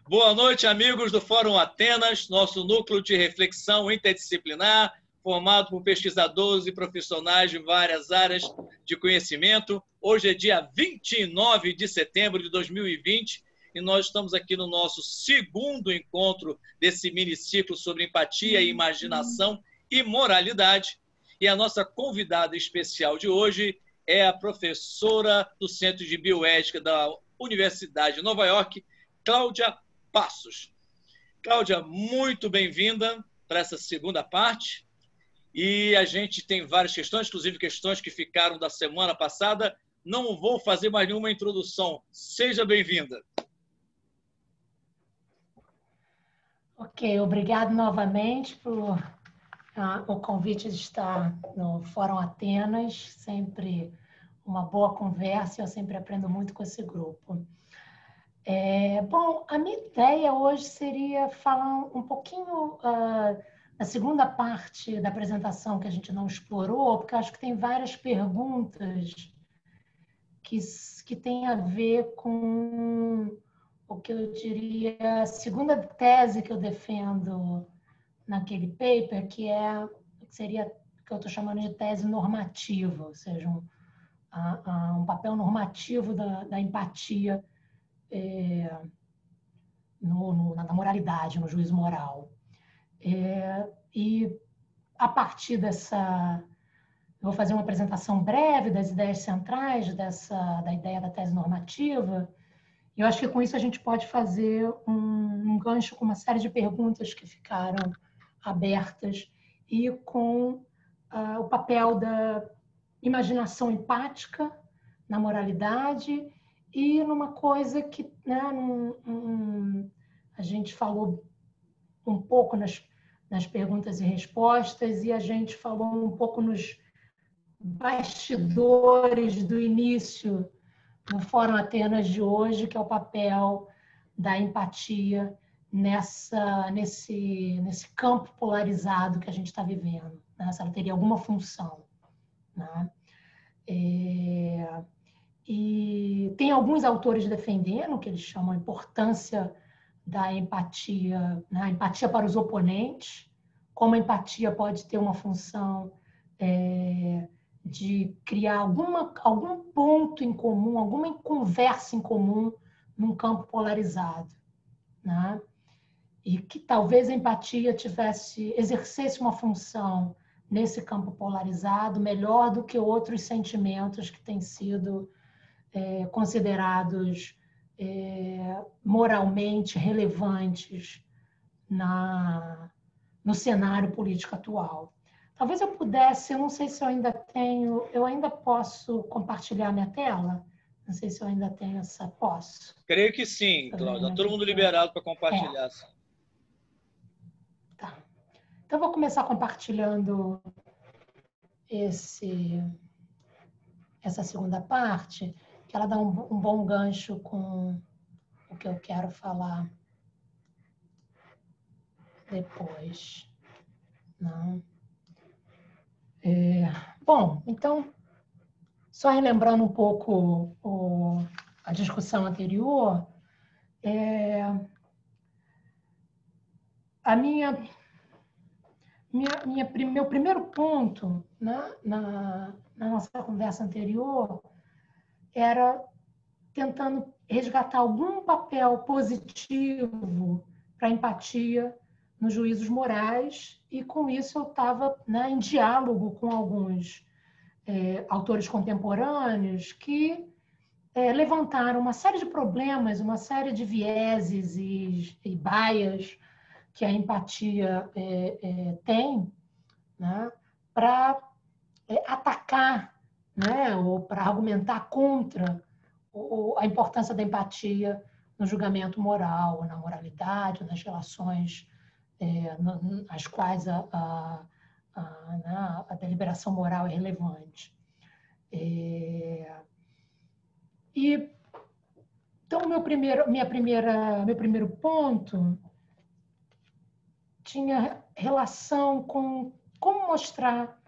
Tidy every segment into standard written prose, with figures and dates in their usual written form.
Boa noite, amigos do Fórum Atenas, nosso núcleo de reflexão interdisciplinar, formado por pesquisadores e profissionais de várias áreas de conhecimento. Hoje é dia 29 de setembro de 2020 e nós estamos aqui no nosso segundo encontro desse miniciclo sobre empatia, imaginação e moralidade. E a nossa convidada especial de hoje é a professora do Centro de Bioética da Universidade de Nova York, Cláudia Passos. Cláudia, muito bem-vinda para essa segunda parte. E a gente tem várias questões, inclusive questões que ficaram da semana passada. Não vou fazer mais nenhuma introdução. Seja bem-vinda. Ok, obrigado novamente por o convite de estar no Fórum Atenas. Sempre uma boa conversa e eu sempre aprendo muito com esse grupo. Bom, a minha ideia hoje seria falar um pouquinho da segunda parte da apresentação que a gente não explorou, porque eu acho que tem várias perguntas que têm a ver com o que eu diria a segunda tese que eu defendo naquele paper, que seria o que eu estou chamando de tese normativa, ou seja, um papel normativo da empatia na moralidade, no juízo moral. E a partir dessa... Eu vou fazer uma apresentação breve das ideias centrais da ideia da tese normativa. E eu acho que com isso a gente pode fazer um gancho com uma série de perguntas que ficaram abertas e com o papel da imaginação empática na moralidade e numa coisa que, né, a gente falou um pouco nas perguntas e respostas e a gente falou um pouco nos bastidores do início no Fórum Atenas de hoje, que é o papel da empatia nesse campo polarizado que a gente está vivendo, né? Se ela teria alguma função, né? E tem alguns autores defendendo que eles chamam a importância da empatia, né? A empatia para os oponentes, como a empatia pode ter uma função de criar algum ponto em comum, alguma conversa em comum num campo polarizado, né? E que talvez a empatia exercesse uma função nesse campo polarizado melhor do que outros sentimentos que têm sido considerados moralmente relevantes no cenário político atual. Talvez eu pudesse, eu não sei se eu ainda posso compartilhar minha tela? Não sei se eu ainda tenho essa, posso? Creio que sim, Cláudia. Está todo mundo liberado para compartilhar. Tá. Então, eu vou começar compartilhando essa segunda parte, que ela dá um bom gancho com o que eu quero falar depois. Não? Bom, então, só relembrando um pouco a discussão anterior, meu primeiro ponto, né, na nossa conversa anterior era tentando resgatar algum papel positivo para a empatia nos juízos morais, e com isso eu estava, né, em diálogo com alguns autores contemporâneos que levantaram uma série de problemas, uma série de vieses e baias que a empatia tem, né, para atacar, né, ou para argumentar contra a importância da empatia no julgamento moral, na moralidade, nas relações às quais a deliberação moral é relevante. Então, meu primeiro ponto tinha relação com como mostrar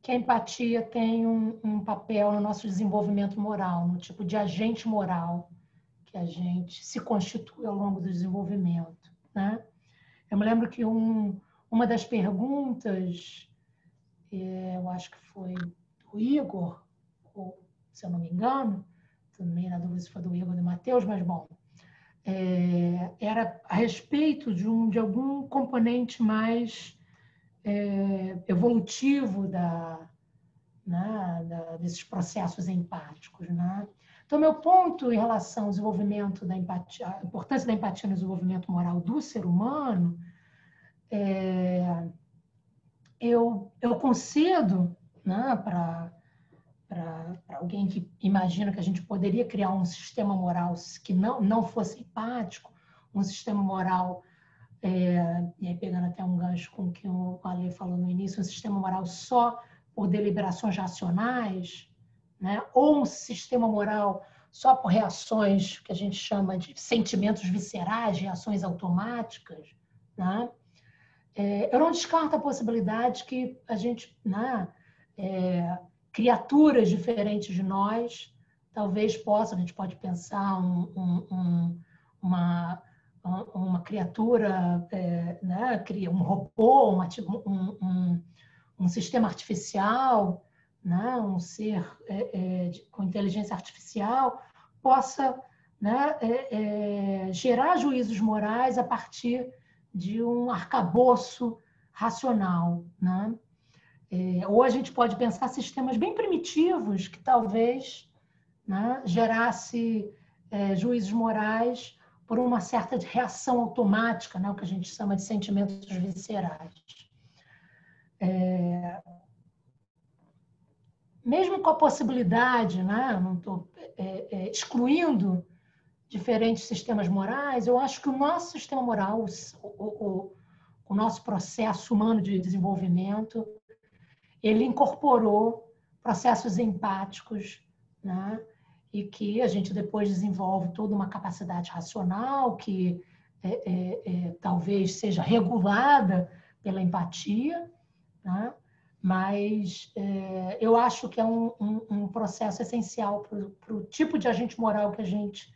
que a empatia tem um papel no nosso desenvolvimento moral, no tipo de agente moral que a gente se constitui ao longo do desenvolvimento, né? Eu me lembro que uma das perguntas, eu acho que foi do Igor, ou, se eu não me engano, também na dúvida se foi do Igor ou do Matheus, mas bom, era a respeito de algum componente mais evolutivo desses processos empáticos, né? Então, meu ponto em relação ao desenvolvimento da empatia, a importância da empatia no desenvolvimento moral do ser humano, eu concedo, né, para alguém que imagina que a gente poderia criar um sistema moral que não fosse empático, um sistema moral, e aí pegando até um gancho com o que o Ale falou no início, um sistema moral só por deliberações racionais, né? Ou um sistema moral só por reações que a gente chama de sentimentos viscerais, reações automáticas, né? Eu não descarto a possibilidade que a gente, né, criaturas diferentes de nós, talvez possam, a gente pode pensar uma criatura, né, um robô, um sistema artificial, né, um ser com inteligência artificial, possa, né, gerar juízos morais a partir de um arcabouço racional, né? Ou a gente pode pensar sistemas bem primitivos que talvez, né, gerasse juízos morais por uma certa reação automática, né, o que a gente chama de sentimentos viscerais. Mesmo com a possibilidade, né, não estou excluindo diferentes sistemas morais, eu acho que o nosso sistema moral, o nosso processo humano de desenvolvimento, ele incorporou processos empáticos, né? E que a gente depois desenvolve toda uma capacidade racional que talvez seja regulada pela empatia, né? Mas eu acho que é um processo essencial para o tipo de agente moral que a gente,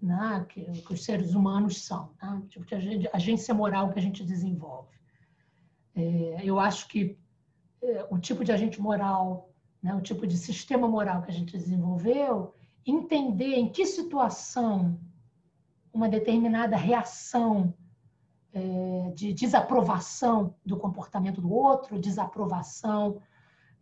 né, que os seres humanos são, né? O tipo de agência moral que a gente desenvolve. Eu acho que o tipo de agente moral, né, o tipo de sistema moral que a gente desenvolveu, entender em que situação uma determinada reação de desaprovação do comportamento do outro, desaprovação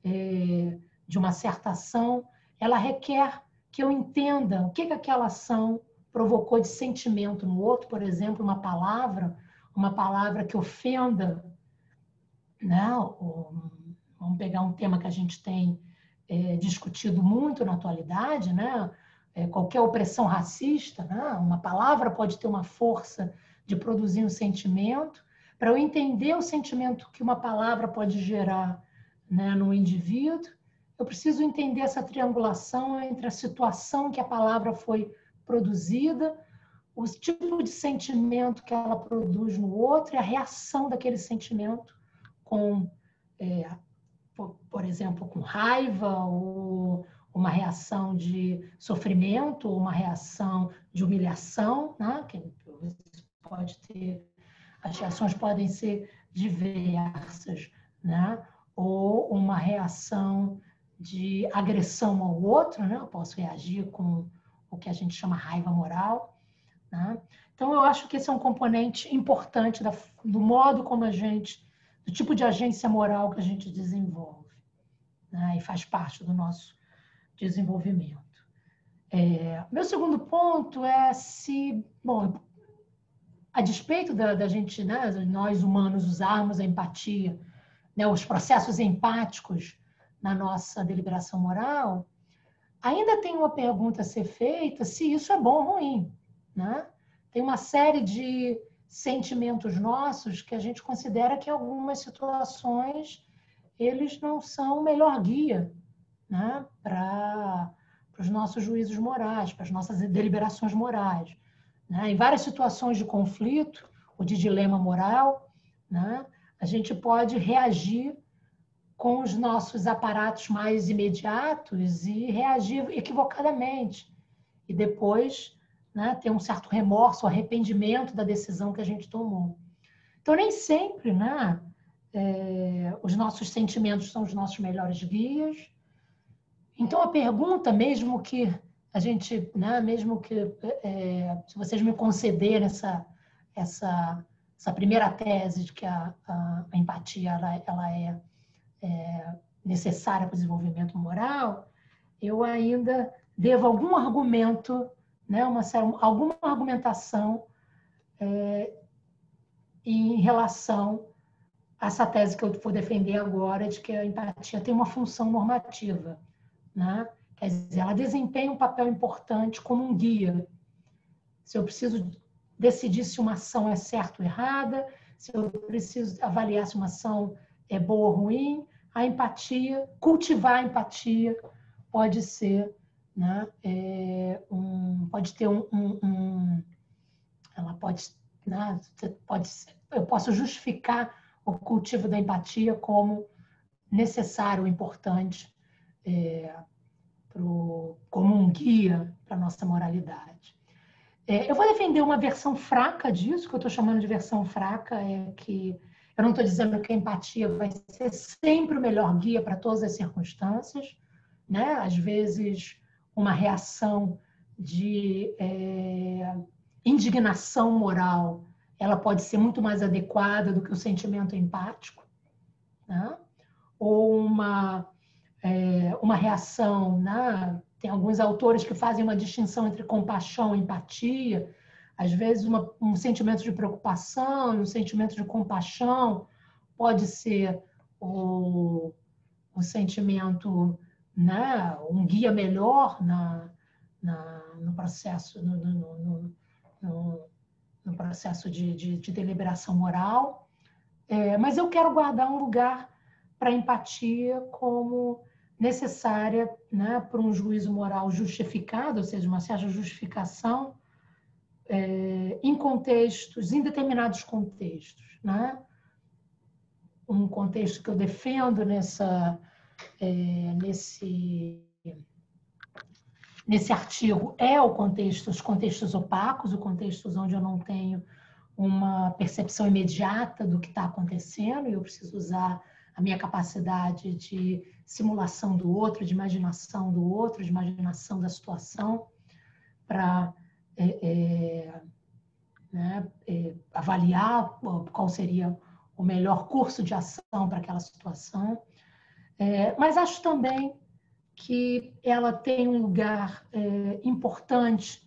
de uma certa ação, ela requer que eu entenda o que aquela ação provocou de sentimento no outro, por exemplo, uma palavra que ofenda, né? Vamos pegar um tema que a gente tem discutido muito na atualidade, né? Qualquer opressão racista, né? Uma palavra pode ter uma força de produzir um sentimento. Para eu entender o sentimento que uma palavra pode gerar, né, no indivíduo, eu preciso entender essa triangulação entre a situação que a palavra foi produzida, o tipo de sentimento que ela produz no outro e a reação daquele sentimento com, por exemplo, com raiva, ou uma reação de sofrimento, ou uma reação de humilhação, né? Que pode ter, as reações podem ser diversas, né? Ou uma reação de agressão ao outro, né? Eu posso reagir com o que a gente chama raiva moral, né? Então, eu acho que esse é um componente importante do modo como do tipo de agência moral que a gente desenvolve, né? E faz parte do nosso desenvolvimento. Meu segundo ponto é bom, a despeito da gente, né, nós humanos usarmos a empatia, né, os processos empáticos na nossa deliberação moral, ainda tem uma pergunta a ser feita se isso é bom ou ruim, né? Tem uma série de sentimentos nossos que a gente considera que em algumas situações eles não são o melhor guia, né, para os nossos juízos morais, para as nossas deliberações morais, né? Em várias situações de conflito ou de dilema moral, né, a gente pode reagir com os nossos aparatos mais imediatos e reagir equivocadamente. e depois, né, ter um certo remorso, arrependimento da decisão que a gente tomou. Então, nem sempre, né, os nossos sentimentos são os nossos melhores guias. Então, a pergunta, mesmo que a gente, né, mesmo que, se vocês me concederem essa primeira tese de que a empatia ela é necessária para o desenvolvimento moral, eu ainda devo algum argumento, né, alguma argumentação em relação a essa tese que eu vou defender agora, de que a empatia tem uma função normativa, né? Quer dizer, ela desempenha um papel importante como um guia. Se eu preciso decidir se uma ação é certa ou errada, se eu preciso avaliar se uma ação é boa ou ruim, a empatia, cultivar a empatia pode ser, né, pode ter ela pode, né, eu posso justificar o cultivo da empatia como necessário, importante, como um guia para a nossa moralidade. Eu vou defender uma versão fraca disso, que eu estou chamando de versão fraca, que eu não estou dizendo que a empatia vai ser sempre o melhor guia para todas as circunstâncias, né? Às vezes, uma reação de indignação moral, ela pode ser muito mais adequada do que o sentimento empático, né? Ou uma reação, né? Tem alguns autores que fazem uma distinção entre compaixão e empatia. Às vezes, um sentimento de preocupação e um sentimento de compaixão pode ser o sentimento, né? Um guia melhor no processo, no processo de deliberação moral. Mas eu quero guardar um lugar para a empatia como necessária, né, para um juízo moral justificado, ou seja, uma certa justificação em determinados contextos, né? Um contexto que eu defendo nesse artigo é os contextos opacos, os contextos onde eu não tenho uma percepção imediata do que está acontecendo e eu preciso usar a minha capacidade de simulação do outro, de imaginação do outro, de imaginação da situação, para avaliar qual seria o melhor curso de ação para aquela situação. Mas acho também que ela tem um lugar importante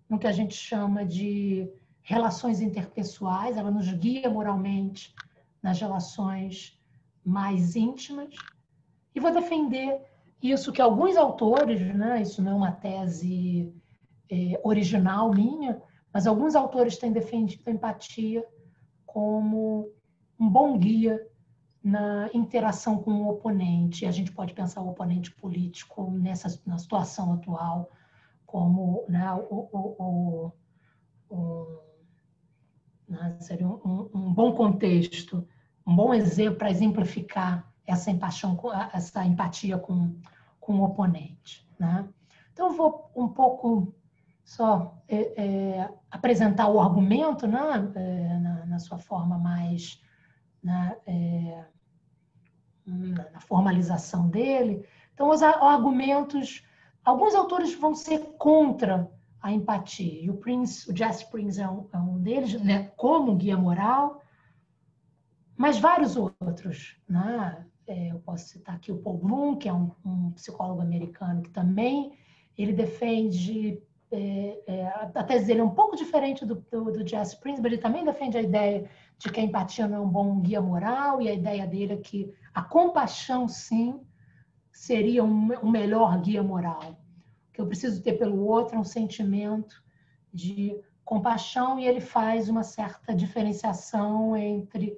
no que a gente chama de relações interpessoais, ela nos guia moralmente nas relações mais íntimas. E vou defender isso que alguns autores, né, isso não é uma tese original minha, mas alguns autores têm defendido a empatia como um bom guia na interação com o oponente. A gente pode pensar o oponente político na situação atual como, né, seria um bom contexto, um bom exemplo para exemplificar essa empatia com o oponente, né? Então, eu vou um pouco só apresentar o argumento, né, na sua forma mais, né, na formalização dele. Então, os argumentos, alguns autores vão ser contra a empatia. E o Jesse Prince é um deles, né, como guia moral, mas vários outros, né? Eu posso citar aqui o Paul Bloom, que é um psicólogo americano que também ele defende, a tese dele é um pouco diferente do Jesse Prince, mas ele também defende a ideia de que a empatia não é um bom guia moral, e a ideia dele é que a compaixão, sim, seria um melhor guia moral. O que eu preciso ter pelo outro é um sentimento de compaixão, e ele faz uma certa diferenciação entre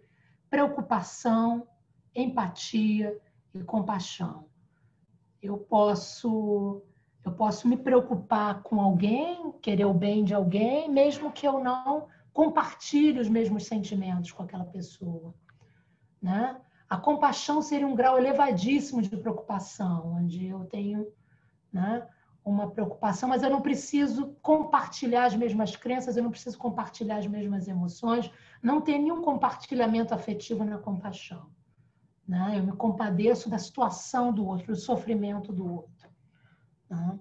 preocupação, empatia e compaixão. Eu posso me preocupar com alguém, querer o bem de alguém, mesmo que eu não compartilhe os mesmos sentimentos com aquela pessoa, né? A compaixão seria um grau elevadíssimo de preocupação, onde eu tenho, né, uma preocupação, mas eu não preciso compartilhar as mesmas crenças, eu não preciso compartilhar as mesmas emoções, não tem nenhum compartilhamento afetivo na compaixão, né? Eu me compadeço da situação do outro, do sofrimento do outro, né?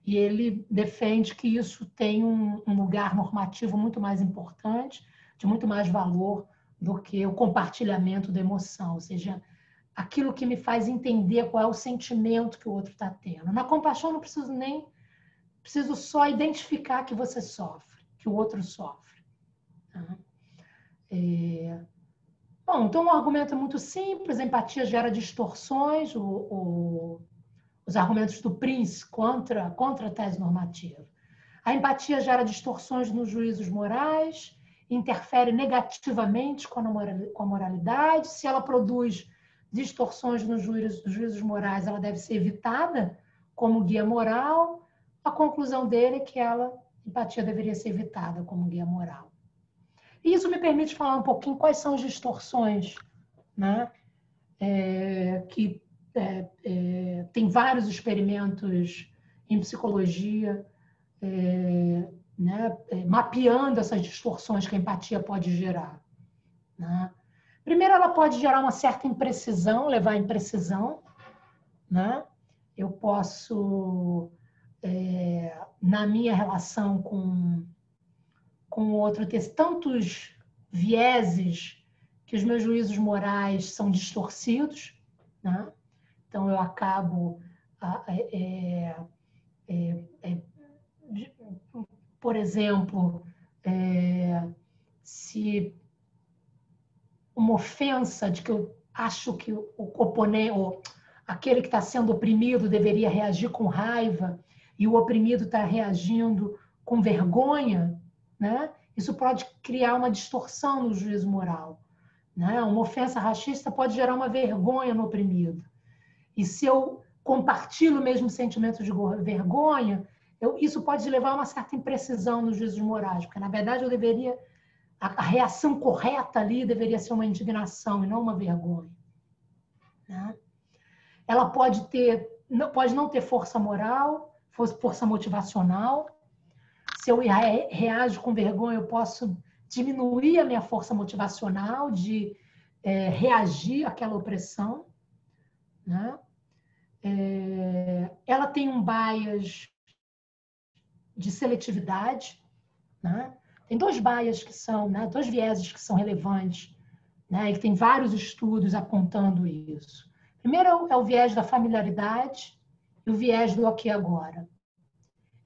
E ele defende que isso tem um lugar normativo muito mais importante, de muito mais valor do que o compartilhamento da emoção, ou seja, aquilo que me faz entender qual é o sentimento que o outro está tendo. Na compaixão, eu não preciso nem... Preciso só identificar que você sofre, que o outro sofre. Tá? Bom, então, um argumento muito simples. A empatia gera distorções. Os argumentos do Prince contra a tese normativa. A empatia gera distorções nos juízos morais, interfere negativamente com a moralidade. Se ela produz distorções nos juízos morais, ela deve ser evitada como guia moral. A conclusão dele é que a empatia deveria ser evitada como guia moral. E isso me permite falar um pouquinho quais são as distorções, né? Tem vários experimentos em psicologia, né, mapeando essas distorções que a empatia pode gerar, né? Primeiro, ela pode gerar uma certa imprecisão, levar à imprecisão, né? Eu posso, na minha relação com o outro, ter tantos vieses que os meus juízos morais são distorcidos, né? Então, eu acabo, por exemplo, se uma ofensa de que eu acho que o oponente, ou aquele que está sendo oprimido deveria reagir com raiva e o oprimido está reagindo com vergonha, né? Isso pode criar uma distorção no juízo moral, né? Uma ofensa racista pode gerar uma vergonha no oprimido. E se eu compartilho o mesmo sentimento de vergonha, isso pode levar a uma certa imprecisão nos juízos morais, porque, na verdade, a reação correta ali deveria ser uma indignação e não uma vergonha, né? Ela pode não ter força moral, força motivacional. Se eu reajo com vergonha, eu posso diminuir a minha força motivacional de reagir àquela opressão, né? Ela tem um bias de seletividade, né? Tem dois bias que são, né, dois vieses que são relevantes, né, e que tem vários estudos apontando isso. Primeiro é o viés da familiaridade e o viés do aqui e agora.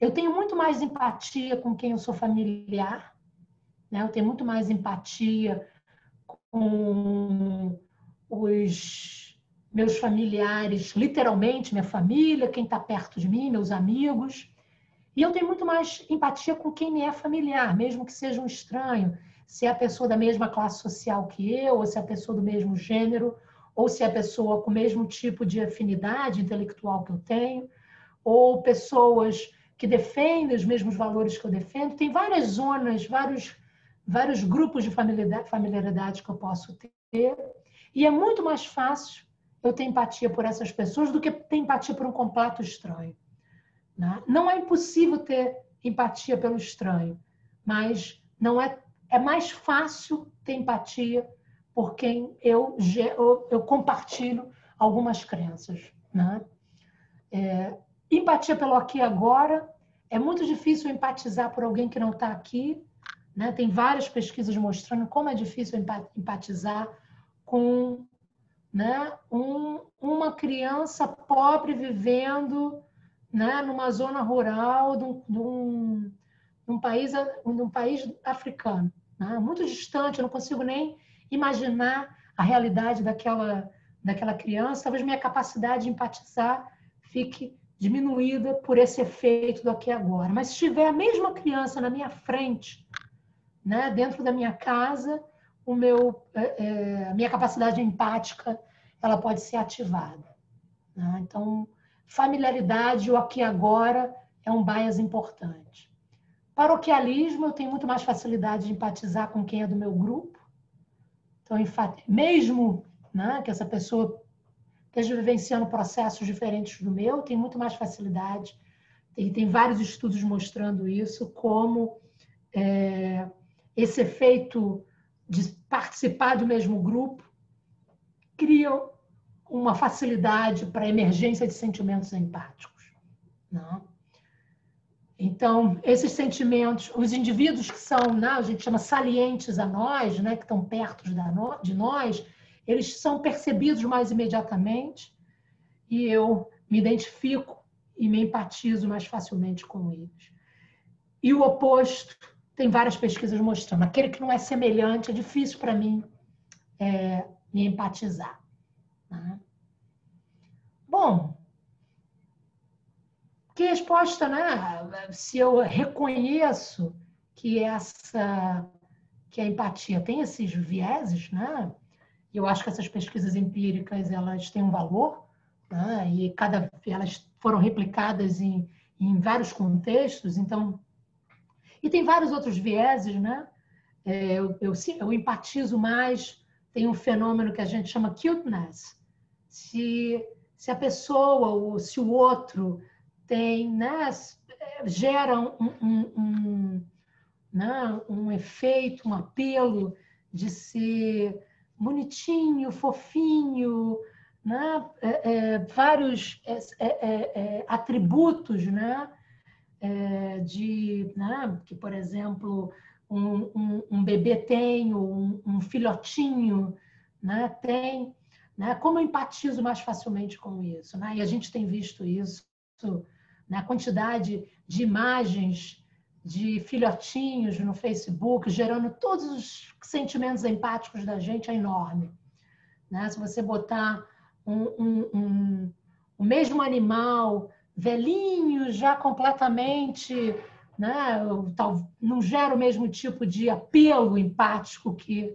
Eu tenho muito mais empatia com quem eu sou familiar, né? Eu tenho muito mais empatia com os meus familiares, literalmente, minha família, quem está perto de mim, meus amigos. E eu tenho muito mais empatia com quem me é familiar, mesmo que seja um estranho, se é a pessoa da mesma classe social que eu, ou se é a pessoa do mesmo gênero, ou se é a pessoa com o mesmo tipo de afinidade intelectual que eu tenho, ou pessoas que defendem os mesmos valores que eu defendo. Tem várias zonas, vários grupos de familiaridade que eu posso ter. E é muito mais fácil eu ter empatia por essas pessoas do que ter empatia por um completo estranho, né? Não é impossível ter empatia pelo estranho, mas é mais fácil ter empatia por quem eu compartilho algumas crenças, né? Empatia pelo aqui e agora. É muito difícil empatizar por alguém que não está aqui, né? Tem várias pesquisas mostrando como é difícil empatizar com, né, uma criança pobre vivendo, né, numa zona rural de um país africano, né? Muito distante. Eu não consigo nem imaginar a realidade daquela criança. Talvez minha capacidade de empatizar fique diminuída por esse efeito do aqui e agora. Mas se tiver a mesma criança na minha frente, né, dentro da minha casa, a minha capacidade empática ela pode ser ativada, né? Então, familiaridade, o aqui e agora, é um bias importante. Paroquialismo, eu tenho muito mais facilidade de empatizar com quem é do meu grupo. Então, mesmo, né, que essa pessoa esteja vivenciando processos diferentes do meu, tem muito mais facilidade tem vários estudos mostrando isso, como esse efeito de participar do mesmo grupo cria uma facilidade para a emergência de sentimentos empáticos. Não? Então, esses sentimentos, os indivíduos que são, né, a gente chama salientes a nós, né, que estão perto de nós, eles são percebidos mais imediatamente e eu me identifico e me empatizo mais facilmente com eles. E o oposto, tem várias pesquisas mostrando, aquele que não é semelhante, é difícil para mim me empatizar. Né? Bom, que resposta, né? Se eu reconheço que a empatia tem esses vieses, né? Eu acho que essas pesquisas empíricas elas têm um valor, né? E elas foram replicadas em vários contextos, então e tem vários outros vieses, né? Eu empatizo mais, tem um fenômeno que a gente chama cuteness. Se a pessoa ou se o outro tem, né, gera um efeito, um apelo de ser bonitinho, fofinho, né, vários atributos, né, né, que, por exemplo, um bebê tem, ou um filhotinho, né, tem, né, como eu empatizo mais facilmente com isso, né, e a gente tem visto isso, né, a quantidade de imagens de filhotinhos no Facebook, gerando todos os sentimentos empáticos da gente, é enorme. Né? Se você botar o mesmo animal, velhinho, já completamente, né, não gera o mesmo tipo de apelo empático que,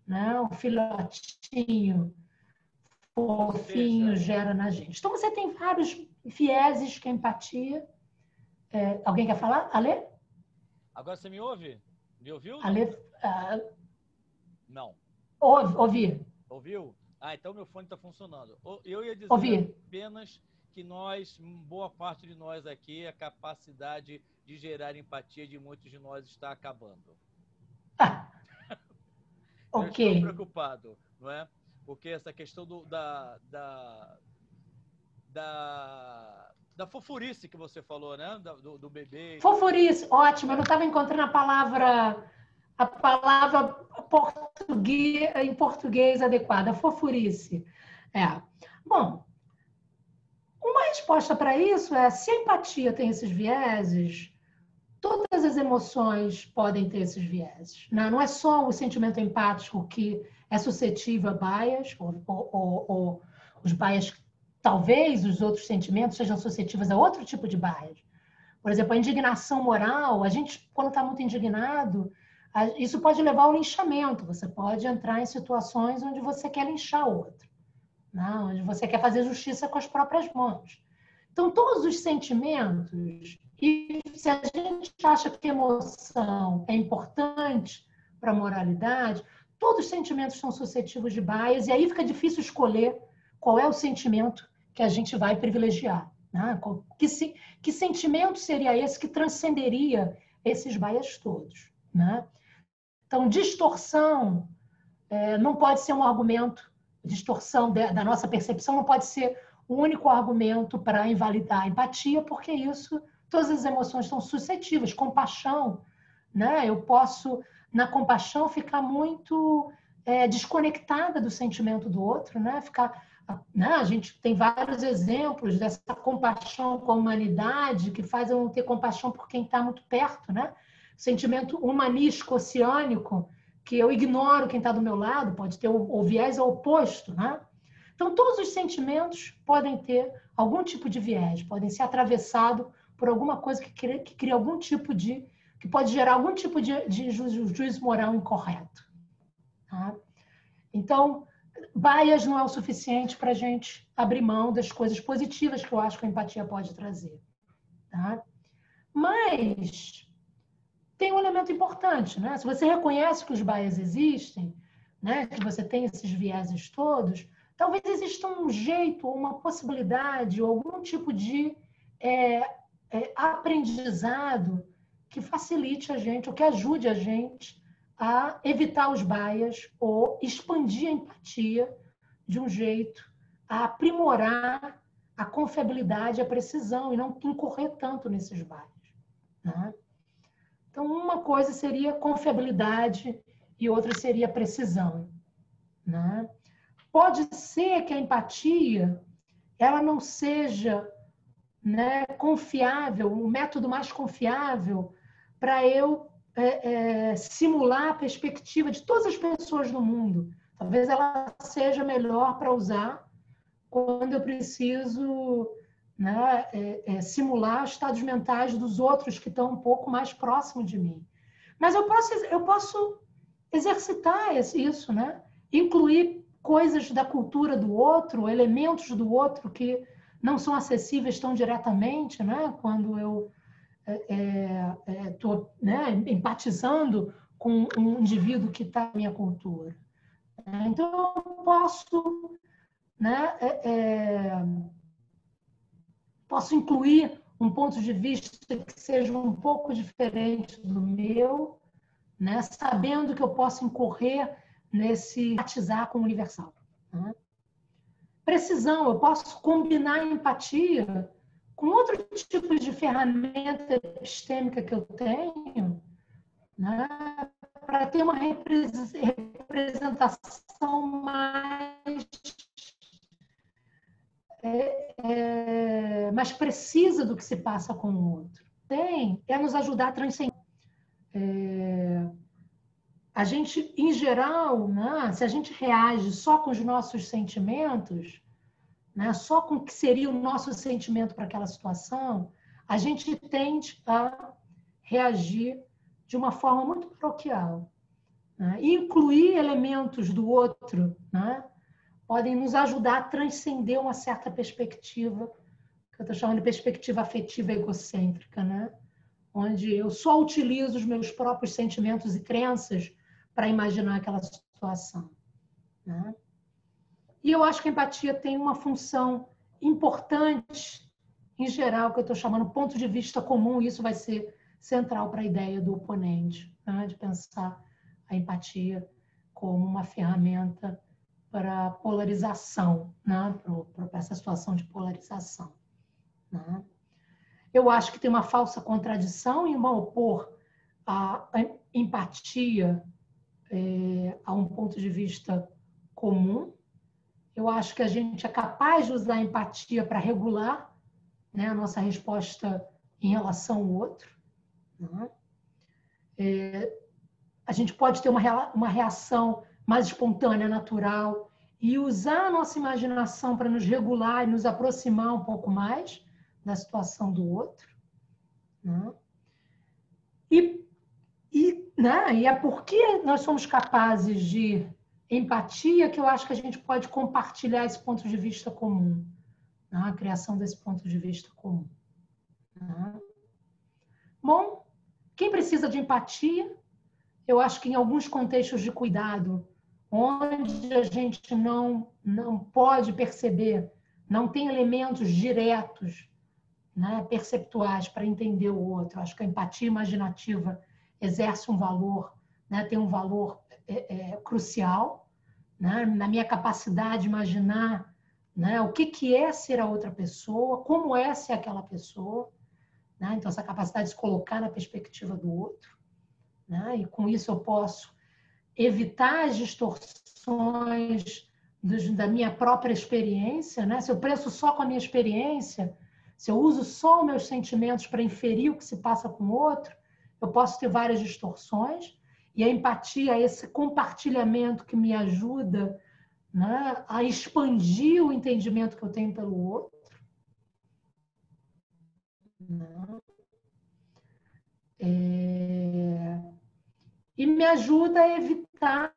né, o filhotinho fofinho gera na gente. Então, você tem vários vieses que a empatia... alguém quer falar? Ale? Agora você me ouve? Me ouviu? Ale, não. Ouvi. Ouviu? Ah, então meu fone está funcionando. Eu ia dizer Ouvi. apenas que boa parte de nós aqui, a capacidade de gerar empatia de muitos de nós está acabando. Eu estou preocupado, não é? Porque essa questão da fofurice que você falou, né? Do bebê. Fofurice, ótimo. Eu não estava encontrando a palavra em português adequada. Fofurice. Bom, uma resposta para isso é, se a empatia tem esses vieses, todas as emoções podem ter esses vieses. Não é só o sentimento empático que é suscetível a bias, ou os bias, talvez os outros sentimentos sejam suscetíveis a outro tipo de bias. Por exemplo, a indignação moral, a gente, quando está muito indignado, isso pode levar ao linchamento. Você pode entrar em situações onde você quer linchar o outro, né? Onde você quer fazer justiça com as próprias mãos. Então, todos os sentimentos, e se a gente acha que emoção é importante para a moralidade, todos os sentimentos são suscetíveis de bias, e aí fica difícil escolher qual é o sentimento que a gente vai privilegiar. Né? Que sentimento seria esse que transcenderia esses bias todos? Né? Então, distorção não pode ser um argumento, distorção da nossa percepção não pode ser o único argumento para invalidar a empatia, porque isso, todas as emoções estão suscetíveis. Compaixão, né? Eu posso, na compaixão, ficar muito desconectada do sentimento do outro, né? Né? A gente tem vários exemplos dessa compaixão com a humanidade que faz eu não ter compaixão por quem está muito perto, né? Sentimento humanístico, oceânico, que eu ignoro quem está do meu lado, pode ter o viés oposto, né? Então, todos os sentimentos podem ter algum tipo de viés, podem ser atravessados por alguma coisa que cria algum tipo de... que pode gerar algum tipo de juízo moral incorreto. Tá? Então, bias não é o suficiente para a gente abrir mão das coisas positivas que eu acho que a empatia pode trazer. Tá? Mas tem um elemento importante, né? Se você reconhece que os bias existem, né? Que você tem esses vieses todos, talvez exista um jeito, uma possibilidade, ou algum tipo de aprendizado que facilite a gente, ou que ajude a gente a evitar os bias ou expandir a empatia de um jeito a aprimorar a confiabilidade e a precisão e não incorrer tanto nesses bias, né? Então, uma coisa seria confiabilidade e outra seria precisão, né? Pode ser que a empatia ela não seja, né, confiável, o método mais confiável para eu simular a perspectiva de todas as pessoas do mundo. Talvez ela seja melhor para usar quando eu preciso, né, simular estados mentais dos outros que estão um pouco mais próximos de mim. Mas eu posso exercitar isso, né? Incluir coisas da cultura do outro, elementos do outro que não são acessíveis tão diretamente, né? Quando eu estou empatizando com um indivíduo que está na minha cultura. Então, eu posso, né, posso incluir um ponto de vista que seja um pouco diferente do meu, né, sabendo que eu posso incorrer nesse empatizar com o universal, né? Precisão, eu posso combinar a empatia com outros tipos de ferramenta epistêmica que eu tenho, né, para ter uma representação mais precisa do que se passa com o outro. Nos ajudar a transcender. A gente, em geral, né, se a gente reage só com os nossos sentimentos, né, só com o que seria o nosso sentimento para aquela situação, a gente tende a reagir de uma forma muito paroquial, né? Incluir elementos do outro, né, podem nos ajudar a transcender uma certa perspectiva, que eu estou chamando de perspectiva afetiva egocêntrica, né? Onde eu só utilizo os meus próprios sentimentos e crenças para imaginar aquela situação, né? E eu acho que a empatia tem uma função importante, em geral, que eu estou chamando ponto de vista comum, e isso vai ser central para a ideia do oponente, né? De pensar a empatia como uma ferramenta para polarização, né? Para essa situação de polarização, né? Eu acho que tem uma falsa contradição em opor a empatia a um ponto de vista comum. Eu acho que a gente é capaz de usar a empatia para regular, né, a nossa resposta em relação ao outro, né? A gente pode ter uma reação mais espontânea, natural, e usar a nossa imaginação para nos regular e nos aproximar um pouco mais da situação do outro, né? Né, e é porque nós somos capazes de empatia que eu acho que a gente pode compartilhar esse ponto de vista comum, né? A criação desse ponto de vista comum, né? Bom, quem precisa de empatia, eu acho que em alguns contextos de cuidado, onde a gente não pode perceber, não tem elementos diretos, né, perceptuais para entender o outro, acho que a empatia imaginativa exerce um valor, né, tem um valor crucial, né, na minha capacidade de imaginar, né, o que é ser a outra pessoa, como é ser aquela pessoa, né? Então, essa capacidade de se colocar na perspectiva do outro, né? E com isso eu posso evitar as distorções da minha própria experiência, né? Se eu preço só com a minha experiência, se eu uso só os meus sentimentos para inferir o que se passa com o outro, eu posso ter várias distorções, e a empatia é esse compartilhamento que me ajuda, né, a expandir o entendimento que eu tenho pelo outro. E me ajuda a evitar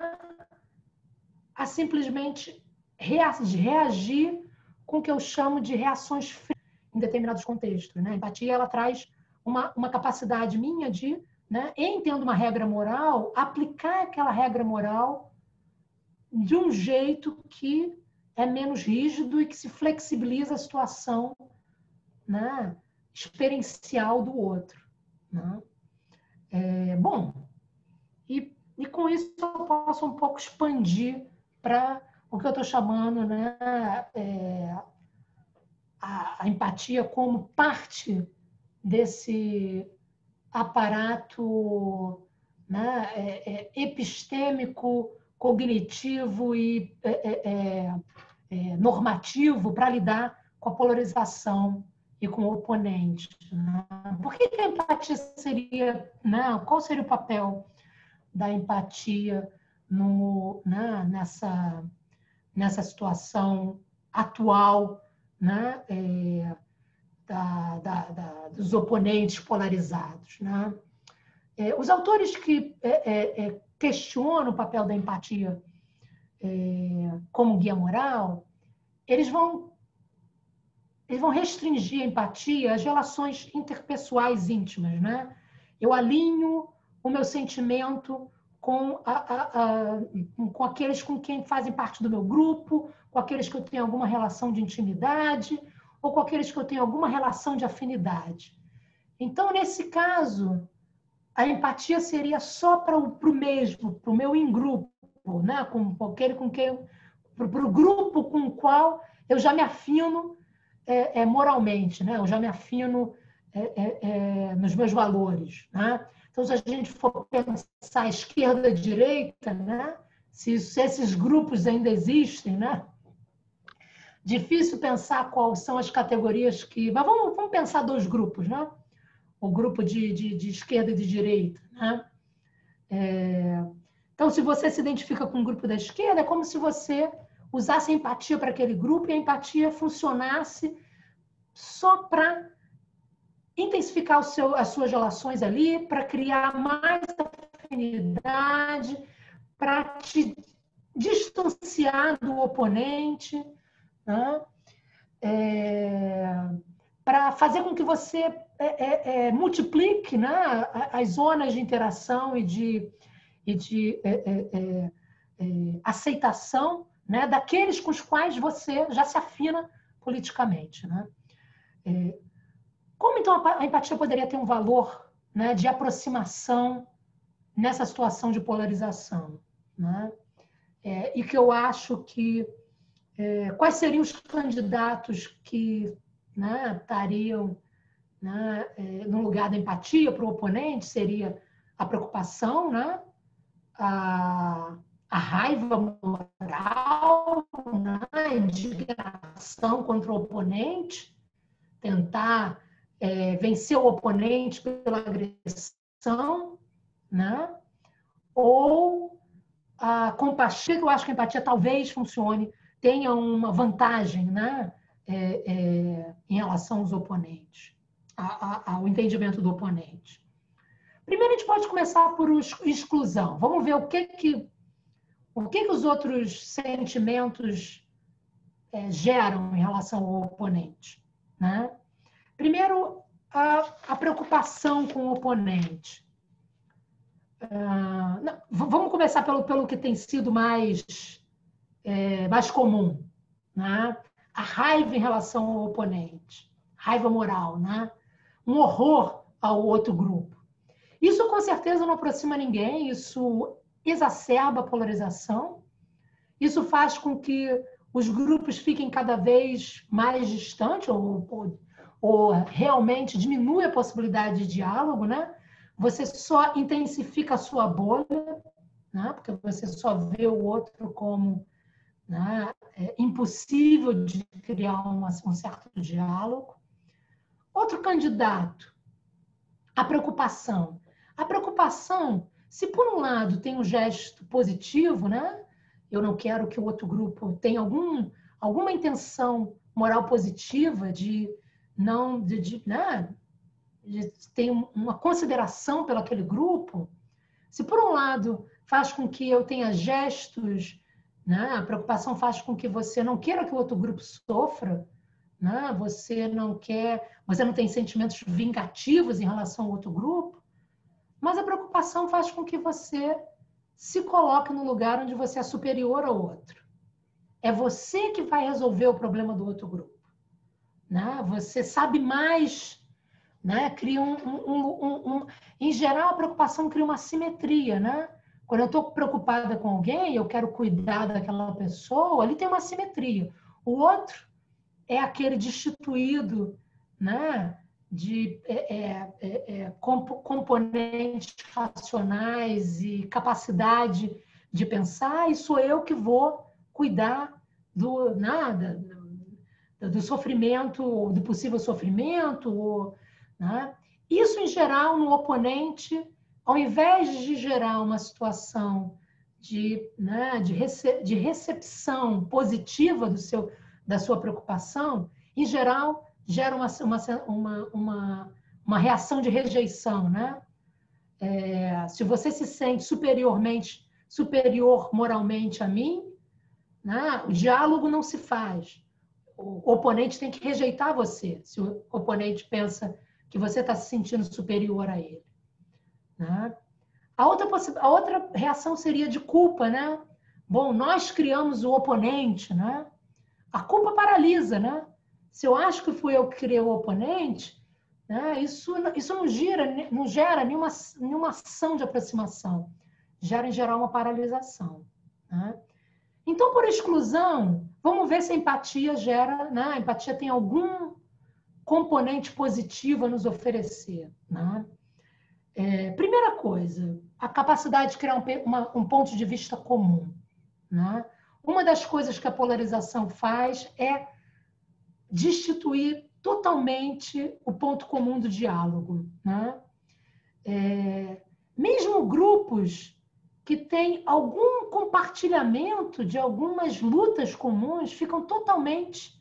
a simplesmente reagir com o que eu chamo de reações frias em determinados contextos, né? A empatia, ela traz uma capacidade minha de, né, entendo uma regra moral, aplicar aquela regra moral de um jeito que é menos rígido e que se flexibiliza a situação, né, experiencial do outro, né? Bom, e com isso eu posso um pouco expandir para o que eu estou chamando, né, a empatia como parte desse aparato, né, epistêmico, cognitivo e normativo para lidar com a polarização e com o oponente, né? Por que a empatia seria, né, qual seria o papel da empatia nessa situação atual, né, dos oponentes polarizados, né? Os autores que questionam o papel da empatia como guia moral, eles vão restringir a empatia às relações interpessoais íntimas, né? Eu alinho o meu sentimento com aqueles com quem fazem parte do meu grupo, com aqueles que eu tenho alguma relação de intimidade, ou com aqueles que eu tenho alguma relação de afinidade. Então, nesse caso, a empatia seria só para o mesmo, para o meu in-grupo, né? Para o grupo com o qual eu já me afino moralmente, né? Eu já me afino nos meus valores, né? Então, se a gente for pensar esquerda e direita, né? Se esses grupos ainda existem, né? Difícil pensar quais são as categorias que... Mas vamos pensar dois grupos, né? O grupo de esquerda e de direita, né? Então, se você se identifica com o grupo da esquerda, é como se você usasse a empatia para aquele grupo e a empatia funcionasse só para intensificar as suas relações ali, para criar mais afinidade, para te distanciar do oponente, né? Para fazer com que você multiplique, né, as zonas de interação e de aceitação, né, daqueles com os quais você já se afina politicamente, né? Como, então, a empatia poderia ter um valor, né, de aproximação nessa situação de polarização, né? E que eu acho que... quais seriam os candidatos que, né, estariam, né, no lugar da empatia para o oponente? Seria a preocupação, né? A raiva moral, né? A indignação contra o oponente, tentar vencer o oponente pela agressão, né? Ou a compaixão, que eu acho que a empatia talvez funcione, tenha uma vantagem, né? Em relação aos oponentes, ao entendimento do oponente. Primeiro, a gente pode começar por exclusão. Vamos ver o que os outros sentimentos geram em relação ao oponente, né? Primeiro, a preocupação com o oponente. Vamos começar pelo que tem sido mais comum, né? A raiva em relação ao oponente, raiva moral, né? Um horror ao outro grupo. Isso, com certeza, não aproxima ninguém, isso exacerba a polarização, isso faz com que os grupos fiquem cada vez mais distantes, ou realmente diminui a possibilidade de diálogo, né? Você só intensifica a sua bolha, né? Porque você só vê o outro como, né, impossível de criar um certo diálogo. Outro candidato, a preocupação. A preocupação, se por um lado tem um gesto positivo, né? Eu não quero que o outro grupo tenha alguma intenção moral positiva de ter uma consideração pelo aquele grupo. Se por um lado faz com que eu tenha gestos, né? A preocupação faz com que você não queira que o outro grupo sofra, né? Você não tem sentimentos vingativos em relação ao outro grupo, mas a preocupação faz com que você se coloque no lugar onde você é superior ao outro. É você que vai resolver o problema do outro grupo, né? Você sabe mais né? Cria em geral, a preocupação cria uma simetria, né? Quando eu estou preocupada com alguém, eu quero cuidar daquela pessoa, ali tem uma simetria. O outro é aquele destituído, né? De componentes racionais e capacidade de pensar, e sou eu que vou cuidar do nada, do sofrimento, do possível sofrimento, né? Isso, em geral, no oponente, ao invés de gerar uma situação né, de recepção positiva da sua preocupação, em geral, gera uma reação de rejeição, né? Se você se sente superior moralmente a mim, né, o diálogo não se faz. O oponente tem que rejeitar você, se o oponente pensa que você está se sentindo superior a ele, né? A outra reação seria de culpa, né? Bom, nós criamos o oponente, né? A culpa paralisa, né? Se eu acho que fui eu que criei o oponente, né, isso não gera nenhuma ação de aproximação. Gera, em geral, uma paralisação, né? Então, por exclusão, vamos ver se a empatia gera, né? A empatia tem algum componente positivo a nos oferecer, né? Primeira coisa, a capacidade de criar um ponto de vista comum, né? Uma das coisas que a polarização faz é destituir totalmente o ponto comum do diálogo, né? Mesmo grupos que têm algum compartilhamento de algumas lutas comuns ficam totalmente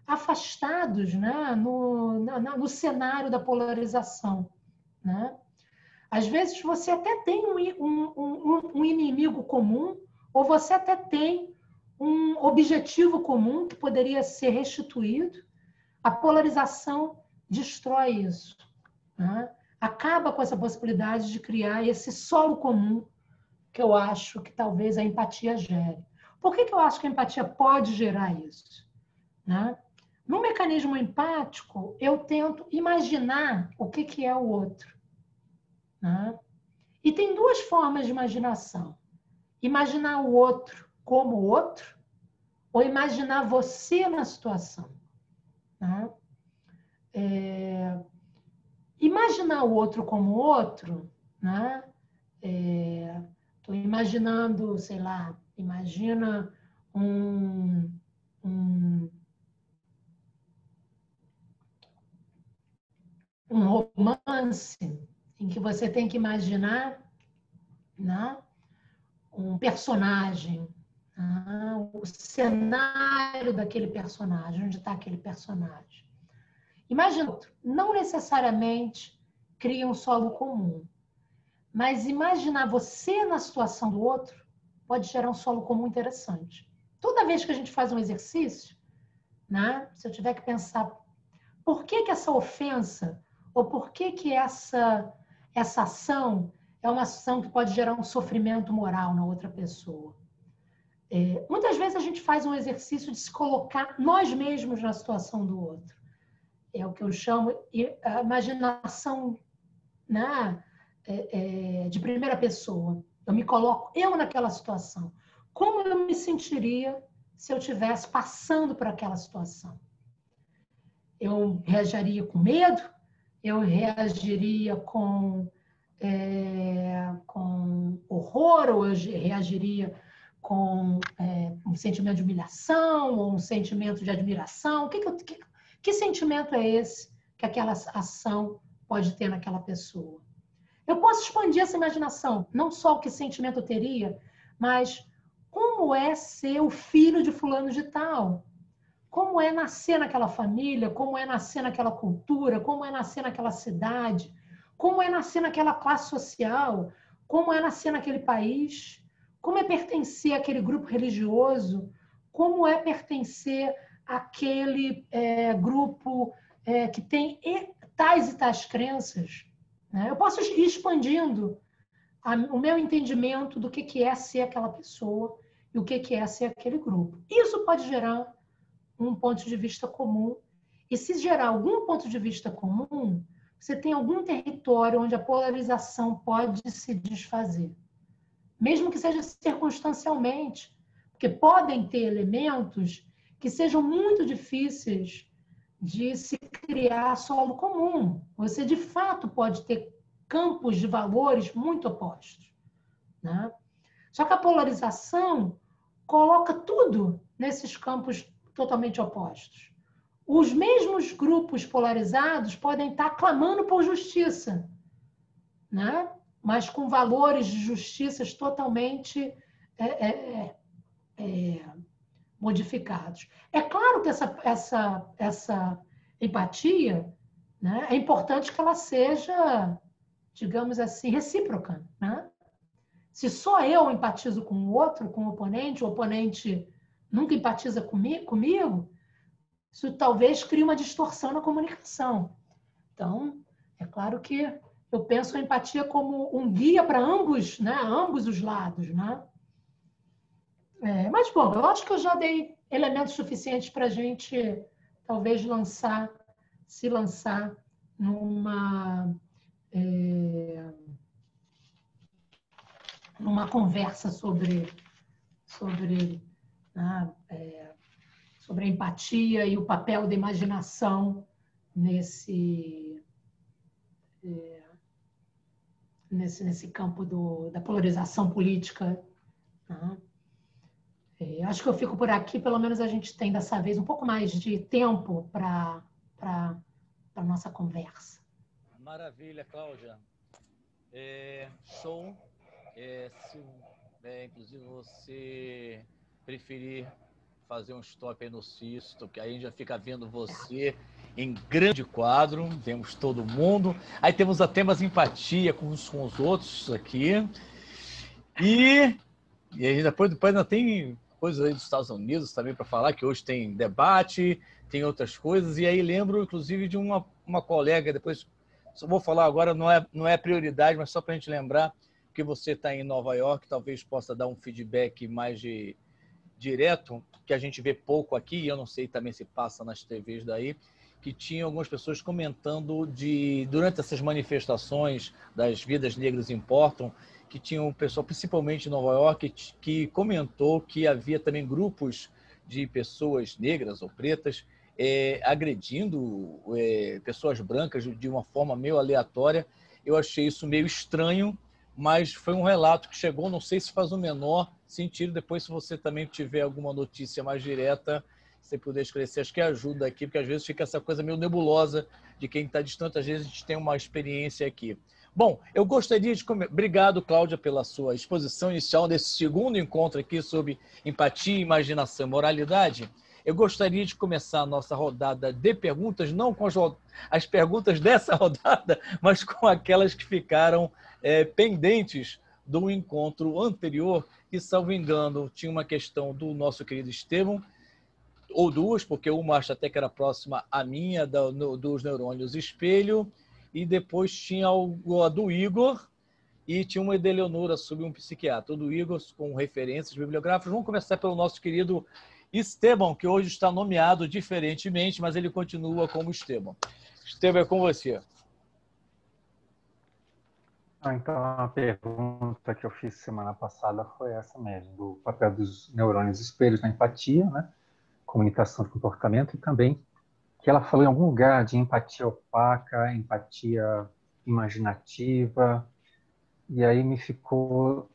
afastados, né, no cenário da polarização, né? Às vezes você até tem um inimigo comum, ou você até tem um objetivo comum que poderia ser restituído. A polarização destrói isso, né? Acaba com essa possibilidade de criar esse solo comum que eu acho que talvez a empatia gere. Por que eu acho que a empatia pode gerar isso, né? No mecanismo empático, eu tento imaginar o que é o outro, né? E tem duas formas de imaginação. Imaginar o outro como o outro, ou imaginar você na situação, né? Imaginar o outro como o outro, né? Estou imaginando, sei lá, imagina um romance em que você tem que imaginar, né, um personagem, né, o cenário daquele personagem, onde está aquele personagem. Imagina, não necessariamente cria um solo comum, mas imaginar você na situação do outro pode gerar um solo comum interessante. Toda vez que a gente faz um exercício, né, se eu tiver que pensar por que essa ofensa, ou por que essa ação é uma ação que pode gerar um sofrimento moral na outra pessoa. Muitas vezes a gente faz um exercício de se colocar nós mesmos na situação do outro. É o que eu chamo de imaginação, né, de primeira pessoa. Eu me coloco eu naquela situação. Como eu me sentiria se eu estivesse passando por aquela situação? Eu reagiria com medo? Eu reagiria com horror? Ou eu reagiria com um sentimento de humilhação? Ou um sentimento de admiração? Que sentimento é esse que aquela ação pode ter naquela pessoa? Eu posso expandir essa imaginação, não só o que sentimento eu teria, mas como é ser o filho de fulano de tal? Como é nascer naquela família? Como é nascer naquela cultura? Como é nascer naquela cidade? Como é nascer naquela classe social? Como é nascer naquele país? Como é pertencer àquele grupo religioso? Como é pertencer àquele grupo que tem tais e tais crenças? Eu posso ir expandindo o meu entendimento do que é ser aquela pessoa e o que é ser aquele grupo. Isso pode gerar um ponto de vista comum. E se gerar algum ponto de vista comum, você tem algum território onde a polarização pode se desfazer, mesmo que seja circunstancialmente, porque podem ter elementos que sejam muito difíceis de se criar solo comum. Você, de fato, pode ter campos de valores muito opostos, né? Só que a polarização coloca tudo nesses campos totalmente opostos. Os mesmos grupos polarizados podem estar clamando por justiça, né? Mas com valores de justiças totalmente modificados. É claro que essa empatia, né, é importante que ela seja, digamos assim, recíproca, né? Se só eu empatizo com o outro, com o oponente nunca empatiza comigo, isso talvez crie uma distorção na comunicação. Então, é claro que eu penso a empatia como um guia para ambos, né, ambos os lados, né? Mas, bom, eu acho que eu já dei elementos suficientes para a gente, talvez, se lançar numa conversa sobre a empatia e o papel da imaginação nesse campo da polarização política, né? Acho que eu fico por aqui, pelo menos a gente tem dessa vez um pouco mais de tempo para a nossa conversa. Maravilha, Cláudia. Show. Se inclusive você preferir fazer um stop aí no Cisto, que aí a gente já fica vendo você em grande quadro, vemos todo mundo. Aí temos até mais empatia com os outros aqui. E aí depois ainda tem coisas aí dos Estados Unidos também para falar, que hoje tem debate, tem outras coisas. E aí lembro, inclusive, de uma colega, depois só vou falar agora, não é prioridade, mas só para a gente lembrar que você está em Nova York, talvez possa dar um feedback mais direto, que a gente vê pouco aqui, e eu não sei também se passa nas TVs daí, que tinha algumas pessoas comentando durante essas manifestações das Vidas Negras Importam, que tinha um pessoal, principalmente em Nova York, que comentou que havia também grupos de pessoas negras ou pretas agredindo pessoas brancas de uma forma meio aleatória. Eu achei isso meio estranho, mas foi um relato que chegou, não sei se faz o menor sentido. Depois, se você também tiver alguma notícia mais direta, se você puder esclarecer, acho que ajuda aqui, porque às vezes fica essa coisa meio nebulosa de quem está distante, às vezes a gente tem uma experiência aqui. Bom, eu gostaria de... Obrigado, Cláudia, pela sua exposição inicial desse segundo encontro aqui sobre empatia, imaginação e moralidade. Eu gostaria de começar a nossa rodada de perguntas, não com as perguntas dessa rodada, mas com aquelas que ficaram pendentes do encontro anterior, que, salvo engano, tinha uma questão do nosso querido Estevão, ou duas, porque uma acho até que era próxima à minha, dos neurônios espelho, e depois tinha a do Igor, e tinha uma da Eleonora sobre um psiquiatra. O do Igor com referências bibliográficas. Vamos começar pelo nosso querido Estevão, que hoje está nomeado diferentemente, mas ele continua como Estevão. Estevão, é com você. Então, a pergunta que eu fiz semana passada foi essa mesmo, do papel dos neurônios espelhos na empatia, né? Comunicação de comportamento, e também que ela falou em algum lugar de empatia opaca, empatia imaginativa, e aí me ficou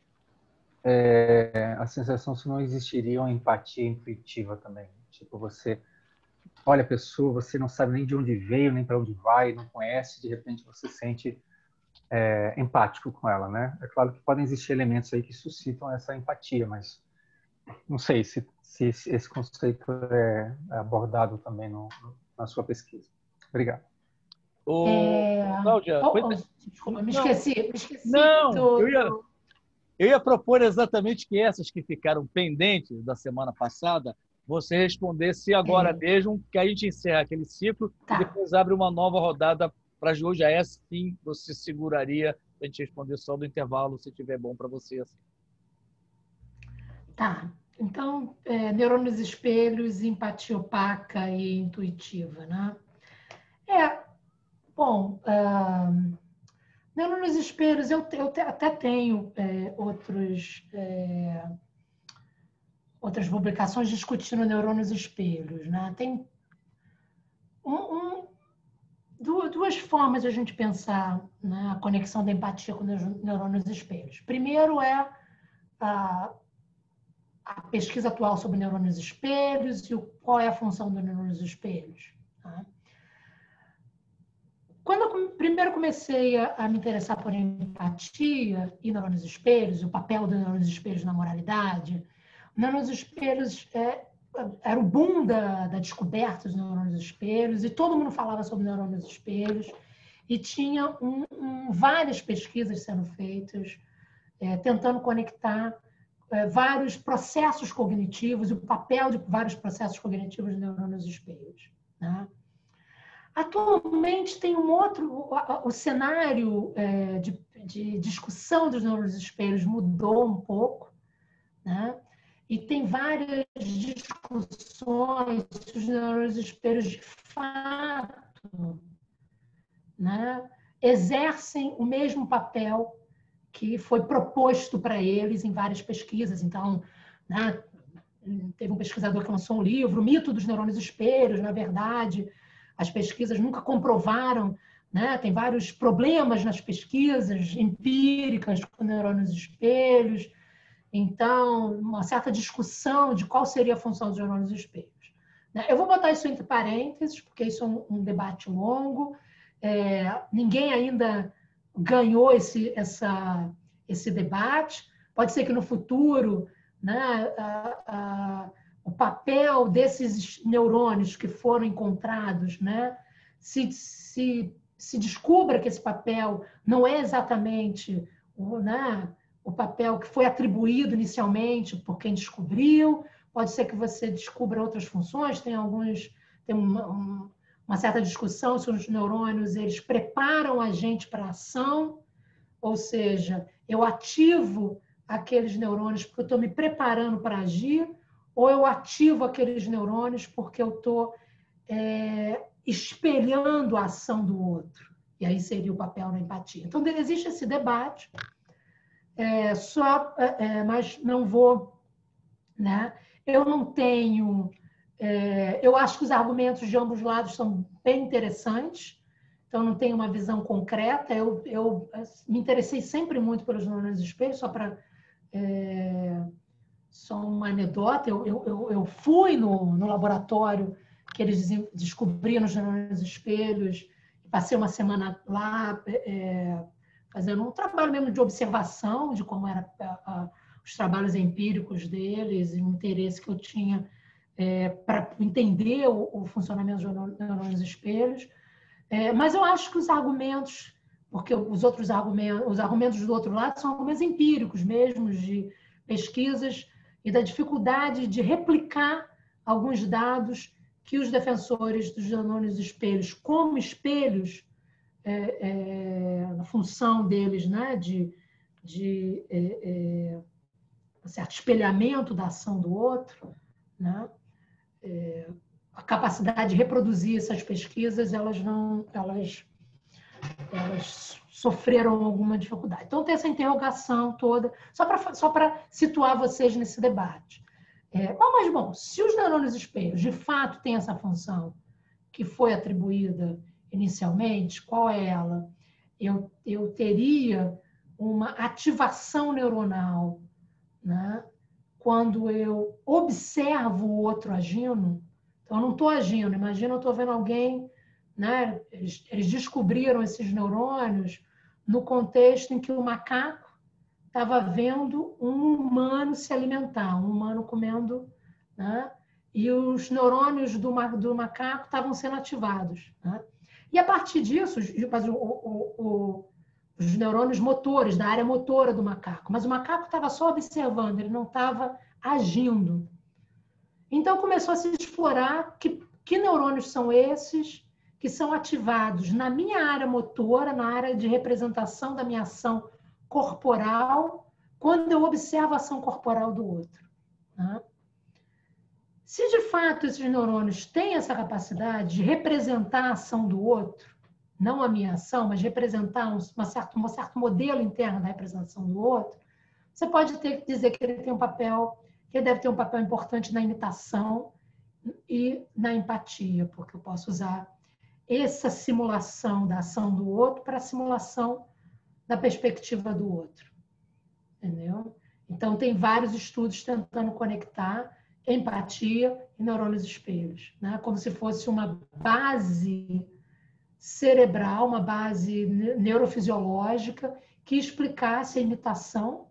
a sensação se não existiria uma empatia intuitiva também. Tipo, você olha a pessoa, você não sabe nem de onde veio, nem para onde vai, não conhece, de repente você sente empático com ela, né? É claro que podem existir elementos aí que suscitam essa empatia, mas não sei se esse conceito é abordado também na sua pesquisa. Obrigado. Cláudia, desculpa, me esqueci. Não, eu ia propor exatamente que essas que ficaram pendentes da semana passada, você respondesse agora mesmo, que a gente encerra aquele ciclo e depois abre uma nova rodada para hoje. Já sim, você seguraria a gente responder só do intervalo, se tiver bom para você. Assim. Tá. Então, neurônios espelhos, empatia opaca e intuitiva, né? Bom, neurônios espelhos, eu até tenho outras publicações discutindo neurônios espelhos, né? Tem duas formas de a gente pensar, né, a conexão da empatia com neurônios espelhos. Primeiro é a pesquisa atual sobre neurônios espelhos e qual é a função dos neurônios espelhos. Tá? Quando eu primeiro comecei a me interessar por empatia e neurônios espelhos, o papel dos neurônios espelhos na moralidade, neurônios espelhos era o boom da descoberta dos neurônios espelhos, e todo mundo falava sobre neurônios espelhos, e tinha várias pesquisas sendo feitas, tentando conectar vários processos cognitivos e o papel de vários processos cognitivos de neurônios espelhos. Né? Atualmente tem o cenário de discussão dos neurônios espelhos mudou um pouco, né? E tem várias discussões se os neurônios espelhos de fato, né, exercem o mesmo papel que foi proposto para eles em várias pesquisas. Então, né, teve um pesquisador que lançou um livro, O Mito dos Neurônios Espelhos. Na verdade, as pesquisas nunca comprovaram, né, tem vários problemas nas pesquisas empíricas com neurônios espelhos. Então, uma certa discussão de qual seria a função dos neurônios espelhos. Eu vou botar isso entre parênteses, porque isso é um debate longo. Ninguém ainda ganhou esse debate. Pode ser que no futuro, né, o papel desses neurônios que foram encontrados, né, se descubra que esse papel não é exatamente o papel que foi atribuído inicialmente por quem descobriu. Pode ser que você descubra outras funções. Tem uma certa discussão se os neurônios eles preparam a gente para a ação, ou seja, eu ativo aqueles neurônios porque eu estou me preparando para agir, ou eu ativo aqueles neurônios porque eu estou espelhando a ação do outro. E aí seria o papel da empatia. Então, existe esse debate. Mas não vou, né? Eu não tenho, eu acho que os argumentos de ambos lados são bem interessantes, então não tenho uma visão concreta. Eu me interessei sempre muito pelos neurônios espelhos, só uma anedota. Eu fui no laboratório que eles descobriram os neurônios espelhos, passei uma semana lá, fazendo um trabalho mesmo de observação de como eram os trabalhos empíricos deles e o interesse que eu tinha para entender o funcionamento dos neurônios espelhos. Mas eu acho que os argumentos, porque os argumentos do outro lado são argumentos empíricos mesmo, de pesquisas e da dificuldade de replicar alguns dados que os defensores dos neurônios espelhos, como espelhos, na função deles, né, de um certo espelhamento da ação do outro, né, a capacidade de reproduzir essas pesquisas, elas sofreram alguma dificuldade. Então, tem essa interrogação toda, só para situar vocês nesse debate. Bom, se os neurônios espelhos, de fato, têm essa função que foi atribuída inicialmente, qual é ela? Eu teria uma ativação neuronal, né? Quando eu observo o outro agindo. Então, eu não estou agindo. Imagina, eu estou vendo alguém, né? Eles descobriram esses neurônios no contexto em que o macaco estava vendo um humano se alimentar, um humano comendo, né? E os neurônios do macaco estavam sendo ativados, né? E a partir disso, os neurônios motores, da área motora do macaco, mas o macaco estava só observando, ele não estava agindo. Então começou a se explorar que neurônios são esses que são ativados na minha área motora, na área de representação da minha ação corporal, quando eu observo a ação corporal do outro, né? Se de fato esses neurônios têm essa capacidade de representar a ação do outro, não a minha ação, mas representar um certo modelo interno da representação do outro, você pode ter que dizer que ele tem um papel, que ele deve ter um papel importante na imitação e na empatia, porque eu posso usar essa simulação da ação do outro para a simulação da perspectiva do outro. Entendeu? Então, tem vários estudos tentando conectar empatia e neurônios espelhos, né? Como se fosse uma base cerebral, uma base neurofisiológica que explicasse a imitação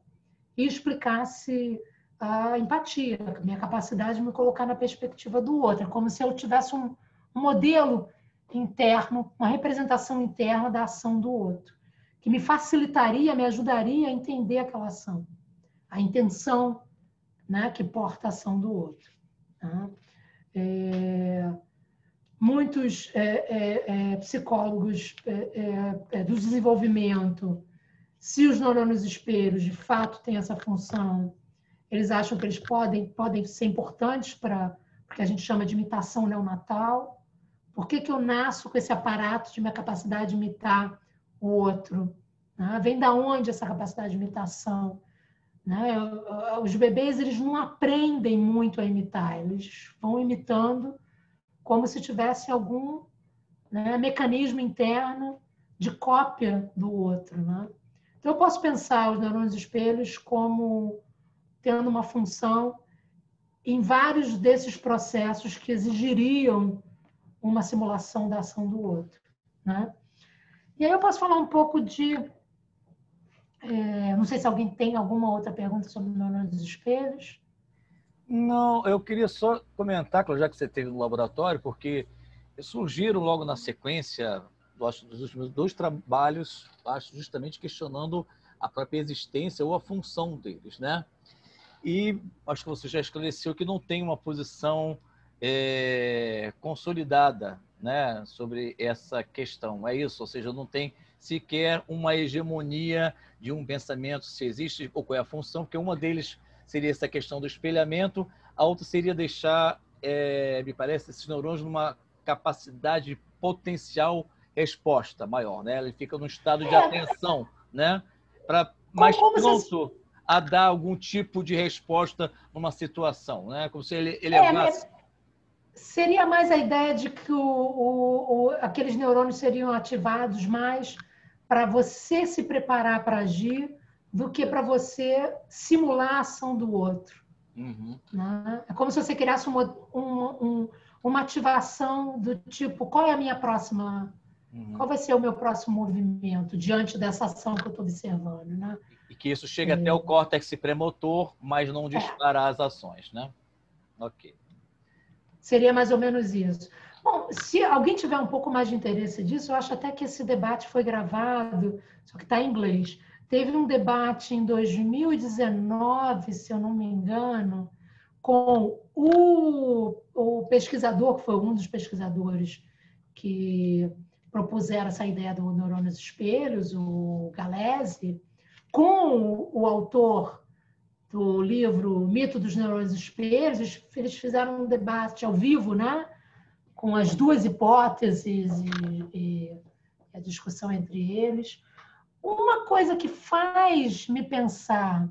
e explicasse a empatia, a minha capacidade de me colocar na perspectiva do outro. É como se eu tivesse um modelo interno, uma representação interna da ação do outro, que me facilitaria, me ajudaria a entender aquela ação, a intenção, né, que porta a ação do outro. Tá? Muitos psicólogos do desenvolvimento, se os neurônios espelhos de fato têm essa função, eles acham que eles podem ser importantes para o que a gente chama de imitação neonatal. Por que eu nasço com esse aparato de minha capacidade de imitar o outro? Né? Vem da onde essa capacidade de imitação? Né? Os bebês, eles não aprendem muito a imitar, eles vão imitando como se tivesse algum, né, mecanismo interno de cópia do outro. Né? Então, eu posso pensar os neurônios espelhos como tendo uma função em vários desses processos que exigiriam uma simulação da ação do outro. Né? E aí eu posso falar um pouco de... não sei se alguém tem alguma outra pergunta sobre neurônios espelhos. Não, eu queria só comentar, já que você teve no laboratório, porque surgiram logo na sequência dos últimos 2 trabalhos, acho, justamente questionando a própria existência ou a função deles, né? E acho que você já esclareceu que não tem uma posição consolidada, né, sobre essa questão. É isso? Ou seja, não tem sequer uma hegemonia de um pensamento, se existe ou qual é a função, porque uma deles seria essa questão do espelhamento, a outra seria deixar, me parece, esses neurônios numa capacidade de potencial resposta maior, né? Ele fica num estado de atenção, né? Mais pronto a dar algum tipo de resposta numa situação, né? Como se ele levasse... Seria mais a ideia de que aqueles neurônios seriam ativados mais para você se preparar para agir do que para você simular a ação do outro. Uhum. Né? É como se você criasse uma ativação do tipo, qual é a minha próxima... Qual vai ser o meu próximo movimento diante dessa ação que eu estou observando, né? E que isso chega até o córtex premotor, mas não dispara as ações, né? Ok. Seria mais ou menos isso. Bom, se alguém tiver um pouco mais de interesse disso, eu acho até que esse debate foi gravado, só que está em inglês. Teve um debate em 2019, se eu não me engano, com o pesquisador, que foi um dos pesquisadores que propuseram essa ideia do neurônios espelhos, o Gallese, com o autor do livro Mito dos Neurônios Espelhos. Eles fizeram um debate ao vivo, né? Com as duas hipóteses e a discussão entre eles. Uma coisa que faz me pensar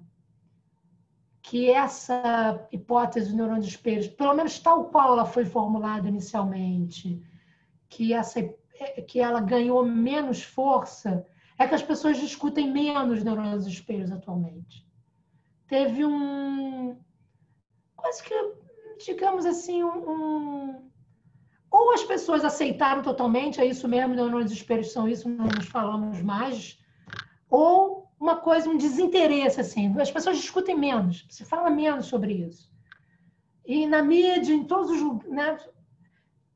que essa hipótese dos neurônios espelhos, pelo menos tal qual ela foi formulada inicialmente, que ela ganhou menos força, é que as pessoas discutem menos neurônios espelhos atualmente. Teve quase que, digamos assim, ou as pessoas aceitaram totalmente, é isso mesmo, neurônios espelhos são isso, não nos falamos mais, ou uma coisa, um desinteresse, assim, as pessoas discutem menos, se fala menos sobre isso. E na mídia, em todos os... Né,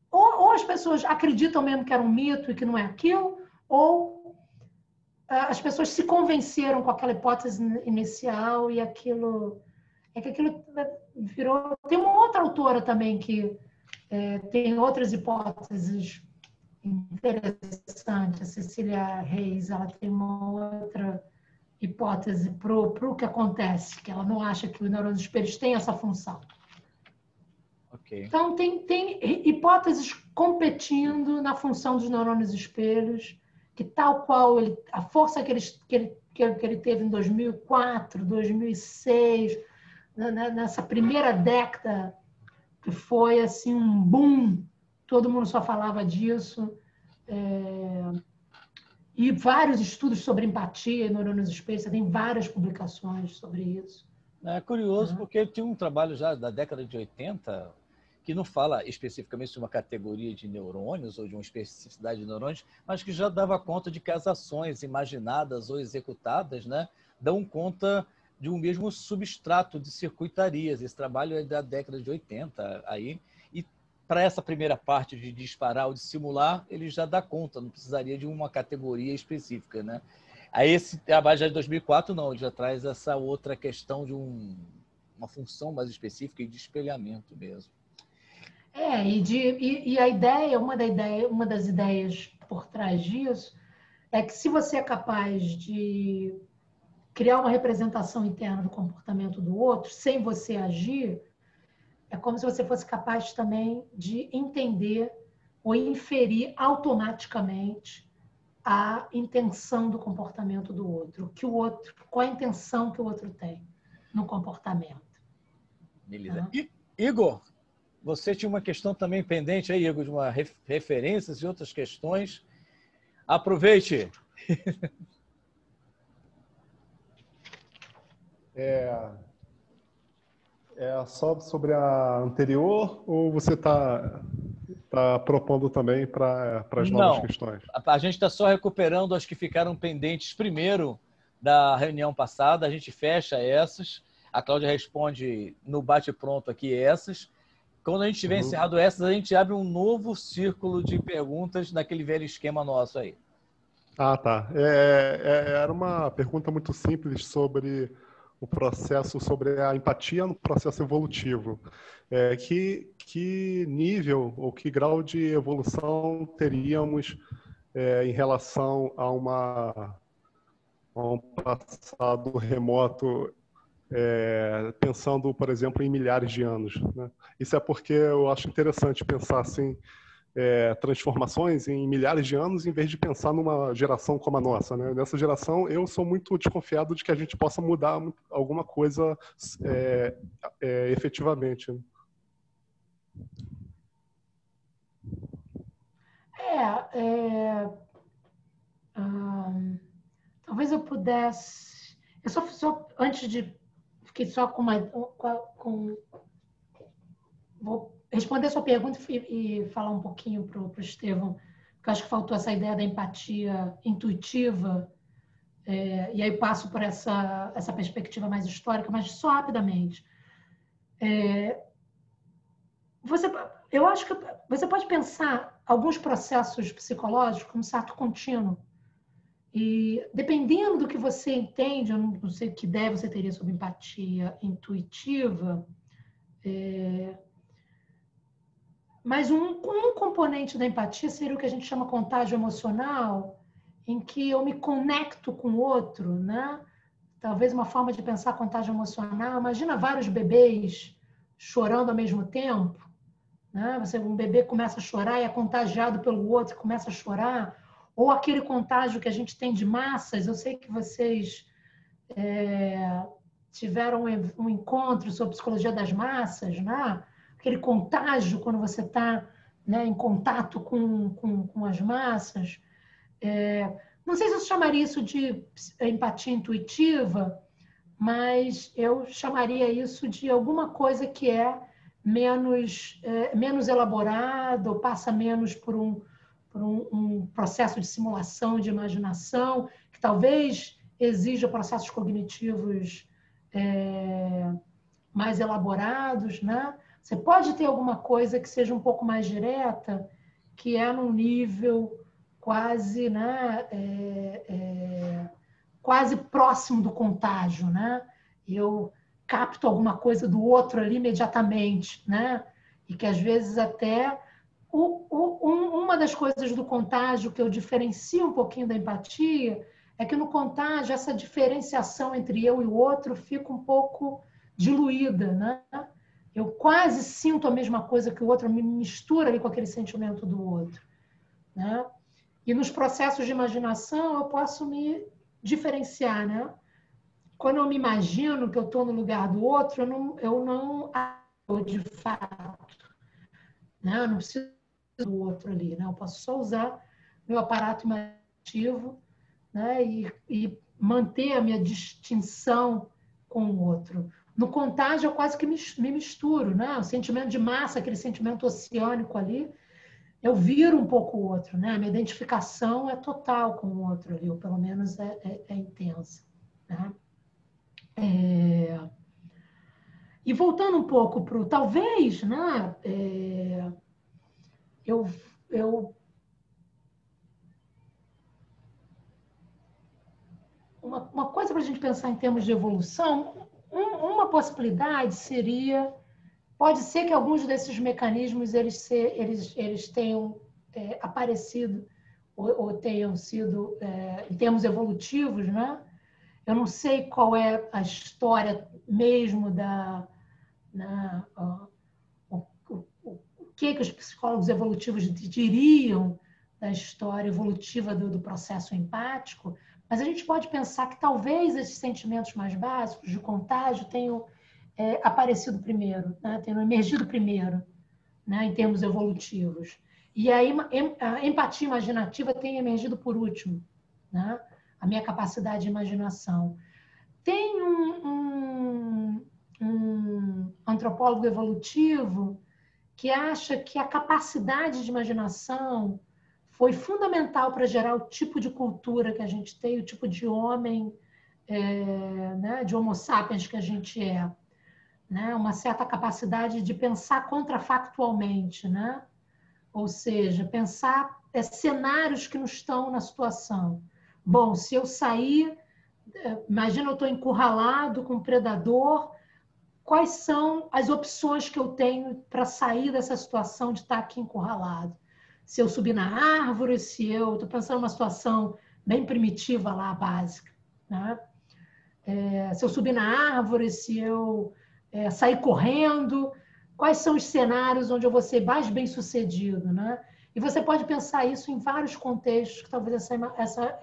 ou as pessoas acreditam mesmo que era um mito e que não é aquilo, ou as pessoas se convenceram com aquela hipótese inicial e aquilo virou... Tem uma outra autora também que tem outras hipóteses interessantes, a Cecília Reis, ela tem uma outra hipótese para o que acontece, que ela não acha que os neurônios espelhos têm essa função. Okay. Então, tem hipóteses competindo na função dos neurônios espelhos, que tal qual a força que ele teve em 2004, 2006, nessa primeira década, que foi assim um boom, todo mundo só falava disso, e vários estudos sobre empatia e neurônios espelhos, você tem várias publicações sobre isso. É curioso, porque tinha um trabalho já da década de 80 que não fala especificamente de uma categoria de neurônios ou de uma especificidade de neurônios, mas que já dava conta de que as ações imaginadas ou executadas, né, dão conta de um mesmo substrato de circuitarias. Esse trabalho é da década de 80 aí, e para essa primeira parte de disparar ou de simular, ele já dá conta, não precisaria de uma categoria específica, né? Aí esse trabalho já de 2004 não, ele já traz essa outra questão de uma função mais específica e de espelhamento mesmo. E a ideia, uma das ideias por trás disso é que se você é capaz de criar uma representação interna do comportamento do outro, sem você agir, é como se você fosse capaz também de entender ou inferir automaticamente a intenção do comportamento do outro, qual a intenção que o outro tem no comportamento. Beleza. Tá? Igor, você tinha uma questão também pendente aí, Igor, de uma referências e outras questões. Aproveite. Só sobre a anterior ou você está propondo também para as novas questões? A gente está só recuperando as que ficaram pendentes primeiro da reunião passada. A gente fecha essas. A Cláudia responde no bate-pronto aqui essas. Quando a gente tiver encerrado essas, a gente abre um novo círculo de perguntas naquele velho esquema nosso aí. Ah, tá. Era uma pergunta muito simples sobre o processo, sobre a empatia no processo evolutivo. Que nível ou que grau de evolução teríamos em relação a um passado remoto, pensando, por exemplo, em milhares de anos, né? Isso é porque eu acho interessante pensar assim, transformações em milhares de anos, em vez de pensar numa geração como a nossa, né? Nessa geração, eu sou muito desconfiado de que a gente possa mudar alguma coisa efetivamente, né? Talvez eu pudesse... Eu só antes de... Fiquei só com vou responder a sua pergunta e falar um pouquinho para o Estevão, porque eu acho que faltou essa ideia da empatia intuitiva, e aí passo por essa perspectiva mais histórica, mas só rapidamente. Eu acho que você pode pensar alguns processos psicológicos como certo contínuo, e dependendo do que você entende, eu não sei que ideia você teria sobre empatia intuitiva, mas um componente da empatia seria o que a gente chama contágio emocional, em que eu me conecto com o outro, né? Talvez uma forma de pensar contágio emocional. Imagina vários bebês chorando ao mesmo tempo, né? Um bebê começa a chorar e é contagiado pelo outro, começa a chorar. Ou aquele contágio que a gente tem de massas. Eu sei que vocês tiveram um encontro sobre psicologia das massas, né? Aquele contágio quando você está, né, em contato com as massas. Não sei se eu chamaria isso de empatia intuitiva, mas eu chamaria isso de alguma coisa que é menos elaborado, ou passa menos por um processo de simulação, de imaginação, que talvez exija processos cognitivos mais elaborados, né? Você pode ter alguma coisa que seja um pouco mais direta, que é num nível quase, né, quase próximo do contágio, né? Eu capto alguma coisa do outro ali imediatamente, né? E que às vezes até uma das coisas do contágio que eu diferencio um pouquinho da empatia é que no contágio essa diferenciação entre eu e o outro fica um pouco diluída, né? eu quase sinto a mesma coisa que o outro, eu me misturo ali com aquele sentimento do outro, né? E nos processos de imaginação eu posso me diferenciar, né? Quando eu me imagino que eu estou no lugar do outro, eu não ajo de fato, né? Eu não preciso do outro ali, né? Eu posso só usar meu aparato imaginativo, né? E manter a minha distinção com o outro. No contágio, eu quase que me misturo, né? O sentimento de massa, aquele sentimento oceânico ali, eu viro um pouco o outro, né? A minha identificação é total com o outro ali, ou pelo menos é intensa, né? E voltando um pouco para o talvez, né? Uma coisa para a gente pensar em termos de evolução, uma possibilidade seria, pode ser que alguns desses mecanismos eles tenham aparecido ou tenham sido, em termos evolutivos, né? Eu não sei qual é a história mesmo o que os psicólogos evolutivos diriam da história evolutiva do processo empático, mas a gente pode pensar que talvez esses sentimentos mais básicos de contágio tenham aparecido primeiro, né? Tenham emergido primeiro, né? Em termos evolutivos. E aí a empatia imaginativa tem emergido por último, né? A minha capacidade de imaginação. Tem um antropólogo evolutivo que acha que a capacidade de imaginação foi fundamental para gerar o tipo de cultura que a gente tem, o tipo de homem, né, de homo sapiens que a gente é. Né? Uma certa capacidade de pensar contrafactualmente, né? Ou seja, pensar cenários que não estão na situação. Bom, se eu sair, imagina eu estou encurralado com um predador, quais são as opções que eu tenho para sair dessa situação de estar aqui encurralado? Se eu subir na árvore, se eu... Estou pensando numa situação bem primitiva lá, básica, né? Se eu subir na árvore, se eu sair correndo, quais são os cenários onde eu vou ser mais bem-sucedido, né? E você pode pensar isso em vários contextos, que talvez essa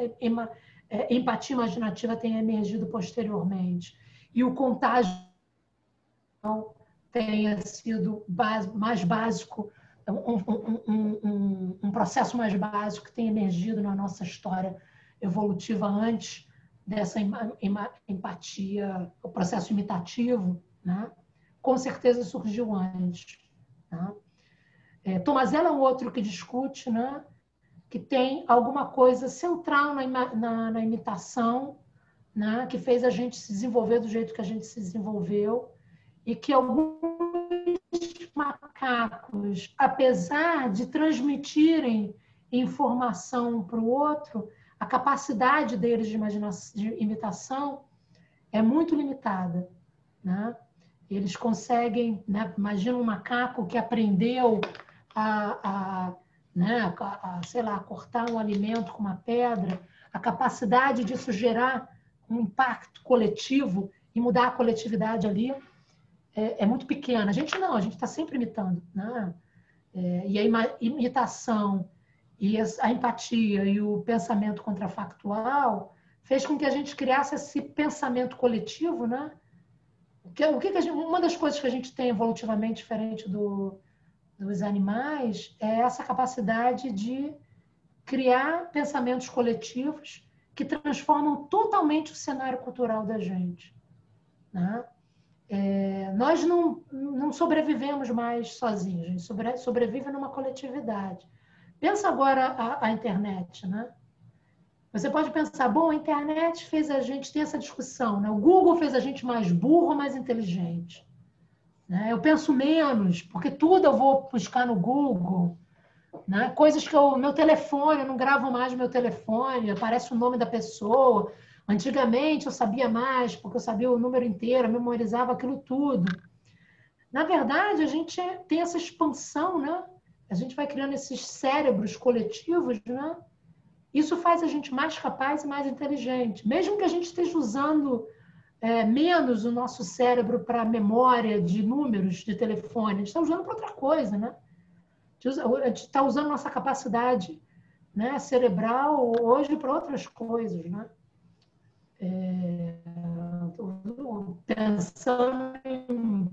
empatia imaginativa tenha emergido posteriormente. E o contágio tenha sido mais básico, um processo mais básico que tenha emergido na nossa história evolutiva antes dessa empatia, o processo imitativo, né? Com certeza surgiu antes. Né? Tomazello é um outro que discute, né? Que tem alguma coisa central na imitação, né? Que fez a gente se desenvolver do jeito que a gente se desenvolveu, e que alguns macacos, apesar de transmitirem informação para o outro, a capacidade deles de imitação é muito limitada, né? Eles conseguem, né? Imagina um macaco que aprendeu sei lá, cortar um alimento com uma pedra, a capacidade disso gerar um impacto coletivo e mudar a coletividade ali é muito pequena. A gente não, a gente está sempre imitando, né? E a imitação e a empatia e o pensamento contrafactual fez com que a gente criasse esse pensamento coletivo, né? Uma das coisas que a gente tem evolutivamente diferente dos animais é essa capacidade de criar pensamentos coletivos que transformam totalmente o cenário cultural da gente, né? Nós não sobrevivemos mais sozinhos, a gente sobrevive numa coletividade. Pensa agora a internet, né? Você pode pensar, bom, a internet fez a gente ter essa discussão, né? O Google fez a gente mais burro ou mais inteligente? Né? Eu penso menos, porque tudo eu vou buscar no Google, né? Coisas que meu telefone, eu não gravo mais no meu telefone, aparece o nome da pessoa. Antigamente eu sabia mais, porque eu sabia o número inteiro, eu memorizava aquilo tudo. Na verdade, a gente tem essa expansão, né? A gente vai criando esses cérebros coletivos, né? Isso faz a gente mais capaz e mais inteligente. Mesmo que a gente esteja usando menos o nosso cérebro para memória de números de telefone. A gente está usando para outra coisa, né? A gente está usando nossa capacidade, né, cerebral hoje para outras coisas, né? Pensando em...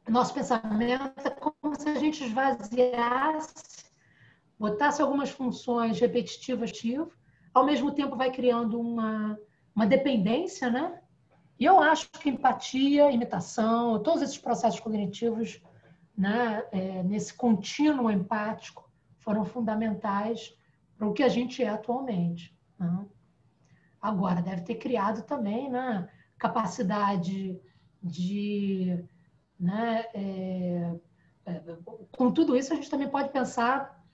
Nosso pensamento é como se a gente esvaziasse, botasse algumas funções repetitivas, ao mesmo tempo vai criando uma dependência, né? E eu acho que empatia, imitação, todos esses processos cognitivos, né, nesse contínuo empático, foram fundamentais para o que a gente é atualmente, né? Agora, deve ter criado também, né, capacidade de... Né, com tudo isso, a gente também pode pensar,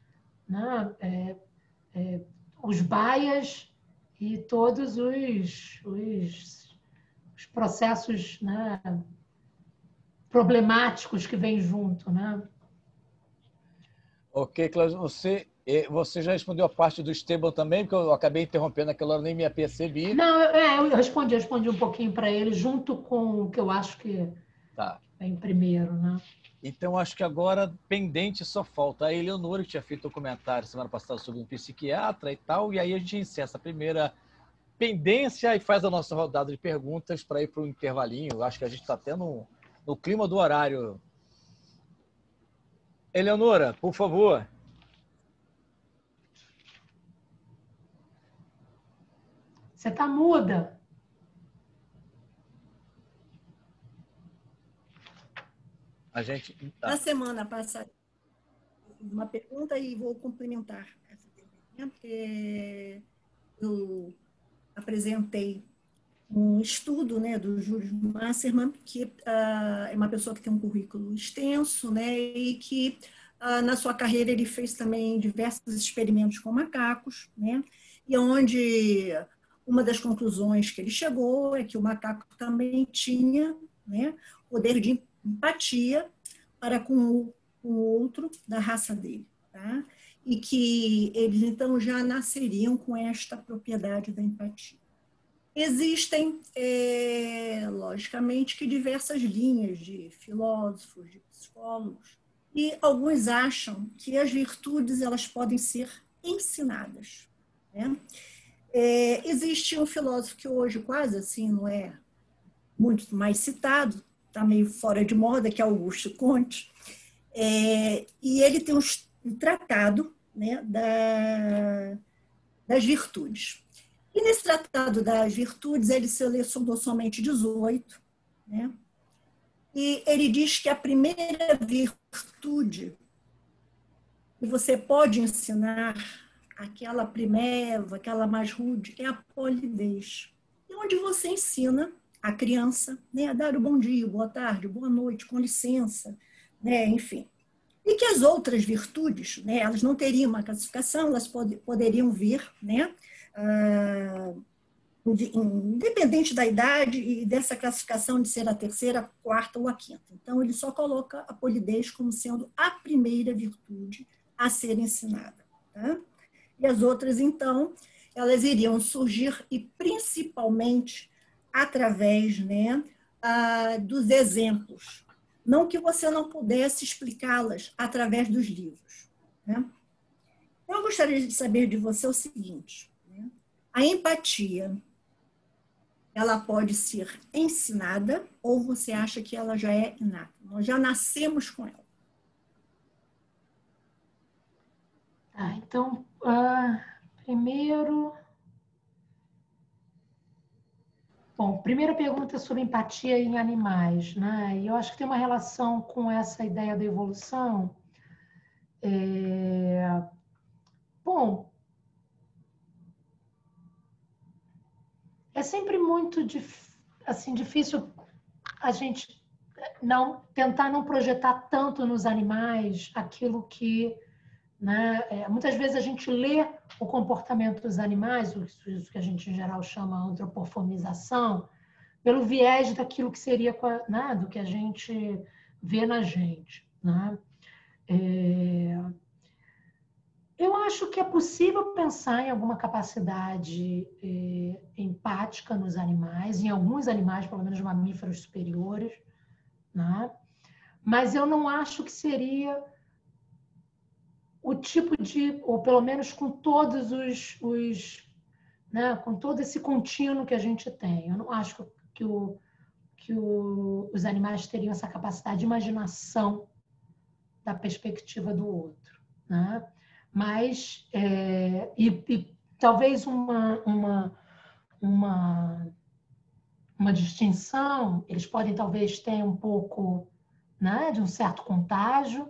né, os bias e todos os processos, né, problemáticos que vêm junto, né? Ok, Cláudio, você já respondeu a parte do Esteban também, porque eu acabei interrompendo aquela hora, nem me apercebi. Não, eu respondi um pouquinho para ele, junto com o que eu acho que vem primeiro, né? Então, acho que agora, pendente, só falta a Eleonora, que tinha feito um comentário semana passada sobre um psiquiatra e tal, e aí a gente encerra essa primeira pendência e faz a nossa rodada de perguntas para ir para o intervalinho. Eu acho que a gente está até no clima do horário. Eleonora, por favor. Você está muda. A gente... Na semana passada, uma pergunta e vou complementar essa pergunta. Eu apresentei um estudo, né, do Júlio Masserman, que é uma pessoa que tem um currículo extenso, né, e que na sua carreira ele fez também diversos experimentos com macacos, né, e onde uma das conclusões que ele chegou é que o macaco também tinha, né, poder de empatia para com o outro da raça dele, tá? E que eles então já nasceriam com esta propriedade da empatia. Existem, logicamente, que diversas linhas de filósofos, de psicólogos, e alguns acham que as virtudes elas podem ser ensinadas, né? Existe um filósofo que hoje quase assim não é muito mais citado, está meio fora de moda, que é Augusto Comte, e ele tem um tratado, né, das virtudes. E nesse tratado das virtudes, ele selecionou somente 18, né? E ele diz que a primeira virtude que você pode ensinar, aquela primeva, aquela mais rude, é a polidez. E onde você ensina a criança, né, a dar o bom dia, boa tarde, boa noite, com licença, né, enfim. E que as outras virtudes, né, elas não teriam uma classificação, elas poderiam vir, né, independente da idade e dessa classificação de ser a terceira, a quarta ou a quinta. Então, ele só coloca a polidez como sendo a primeira virtude a ser ensinada, tá? E as outras, então, elas iriam surgir e principalmente através, né, dos exemplos. Não que você não pudesse explicá-las através dos livros, né? Eu gostaria de saber de você o seguinte, né? A empatia, ela pode ser ensinada ou você acha que ela já é inata? Nós já nascemos com ela. Então, primeiro... Bom, primeira pergunta sobre empatia em animais, né? E eu acho que tem uma relação com essa ideia da evolução. Bom, é sempre muito difícil a gente tentar não projetar tanto nos animais aquilo que, né, muitas vezes a gente lê o comportamento dos animais, isso que a gente em geral chama antropomorfização, pelo viés daquilo que seria, né, do que a gente vê na gente, né? Eu acho que é possível pensar em alguma capacidade empática nos animais, em alguns animais, pelo menos mamíferos superiores, né? Mas eu não acho que seria o tipo de, ou pelo menos com todos né, com todo esse contínuo que a gente tem. Eu não acho que os animais teriam essa capacidade de imaginação da perspectiva do outro, né? Mas, talvez uma distinção, eles podem talvez ter um pouco, né, de um certo contágio.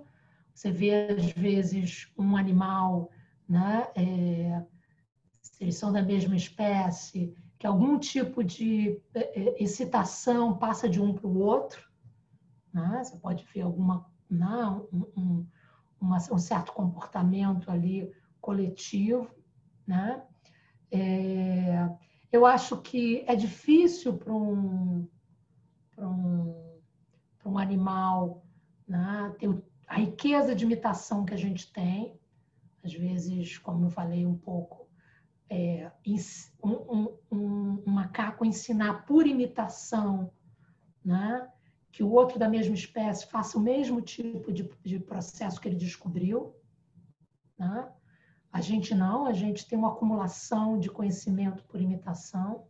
Você vê, às vezes, um animal, né, se eles são da mesma espécie, que algum tipo de excitação passa de um para o outro, né? Você pode ver não, um certo comportamento ali coletivo, né? Eu acho que é difícil para um animal, né, ter a riqueza de imitação que a gente tem. Às vezes, como eu falei um pouco, um macaco ensinar por imitação, né, que o outro da mesma espécie faça o mesmo tipo de processo que ele descobriu, né? A gente não, a gente tem uma acumulação de conhecimento por imitação.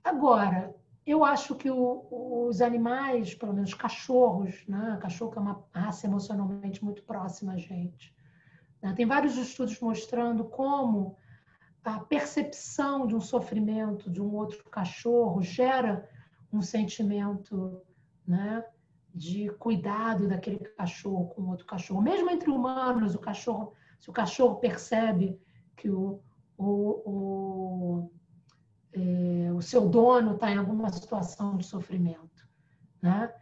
Agora, eu acho que os animais, pelo menos cachorros, né? Cachorro é uma raça emocionalmente muito próxima a gente, né? Tem vários estudos mostrando como a percepção de um sofrimento de um outro cachorro gera um sentimento, né, de cuidado daquele cachorro com outro cachorro. Mesmo entre humanos, se o cachorro percebe que o seu dono está em alguma situação de sofrimento, né?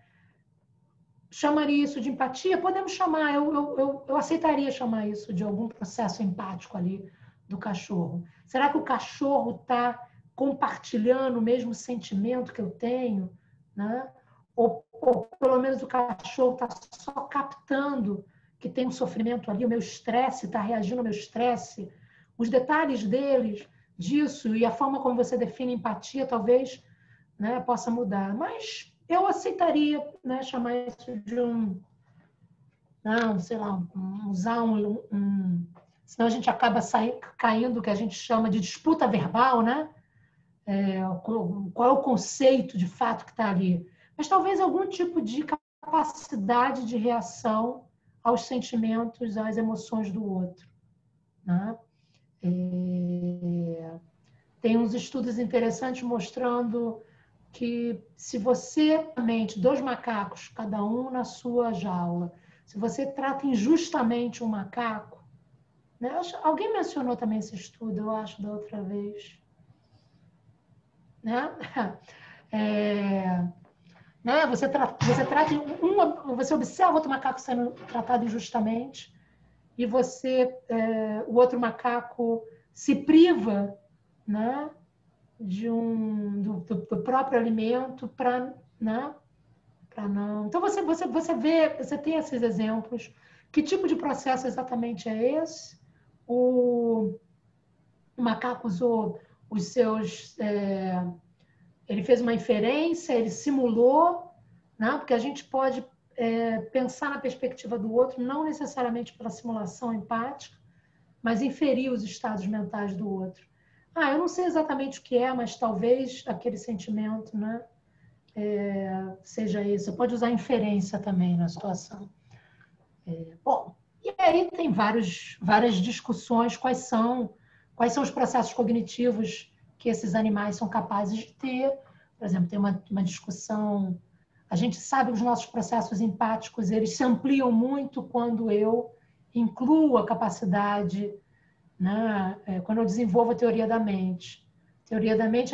Chamaria isso de empatia? Podemos chamar, eu aceitaria chamar isso de algum processo empático ali do cachorro. Será que o cachorro está compartilhando o mesmo sentimento que eu tenho, né? Ou pelo menos o cachorro está só captando que tem um sofrimento ali, o meu estresse, está reagindo ao meu estresse? Os detalhes disso e a forma como você define empatia talvez, né, possa mudar. Mas eu aceitaria, né, chamar isso de não, sei lá, usar senão a gente acaba caindo no que a gente chama de disputa verbal, né? Qual é o conceito de fato que está ali? Mas talvez algum tipo de capacidade de reação aos sentimentos, às emoções do outro, né? Tem uns estudos interessantes mostrando que se você, dois macacos, cada um na sua jaula, se você trata injustamente um macaco, né? Alguém mencionou também esse estudo, eu acho, da outra vez, né? Né? Você observa outro macaco sendo tratado injustamente e o outro macaco se priva, né, do próprio alimento para, né, não. Então você tem esses exemplos. Que tipo de processo exatamente é esse? O macaco usou os seus, ele fez uma inferência, ele simulou, né? Porque a gente pode pensar na perspectiva do outro, não necessariamente pela simulação empática, mas inferir os estados mentais do outro. Eu não sei exatamente o que é, mas talvez aquele sentimento, né, seja isso. Você pode usar inferência também na situação. Bom, e aí tem várias discussões quais são os processos cognitivos que esses animais são capazes de ter. Por exemplo, tem uma discussão. A gente sabe que os nossos processos empáticos eles se ampliam muito quando eu incluo a capacidade, né, quando eu desenvolvo a teoria da mente. A teoria da mente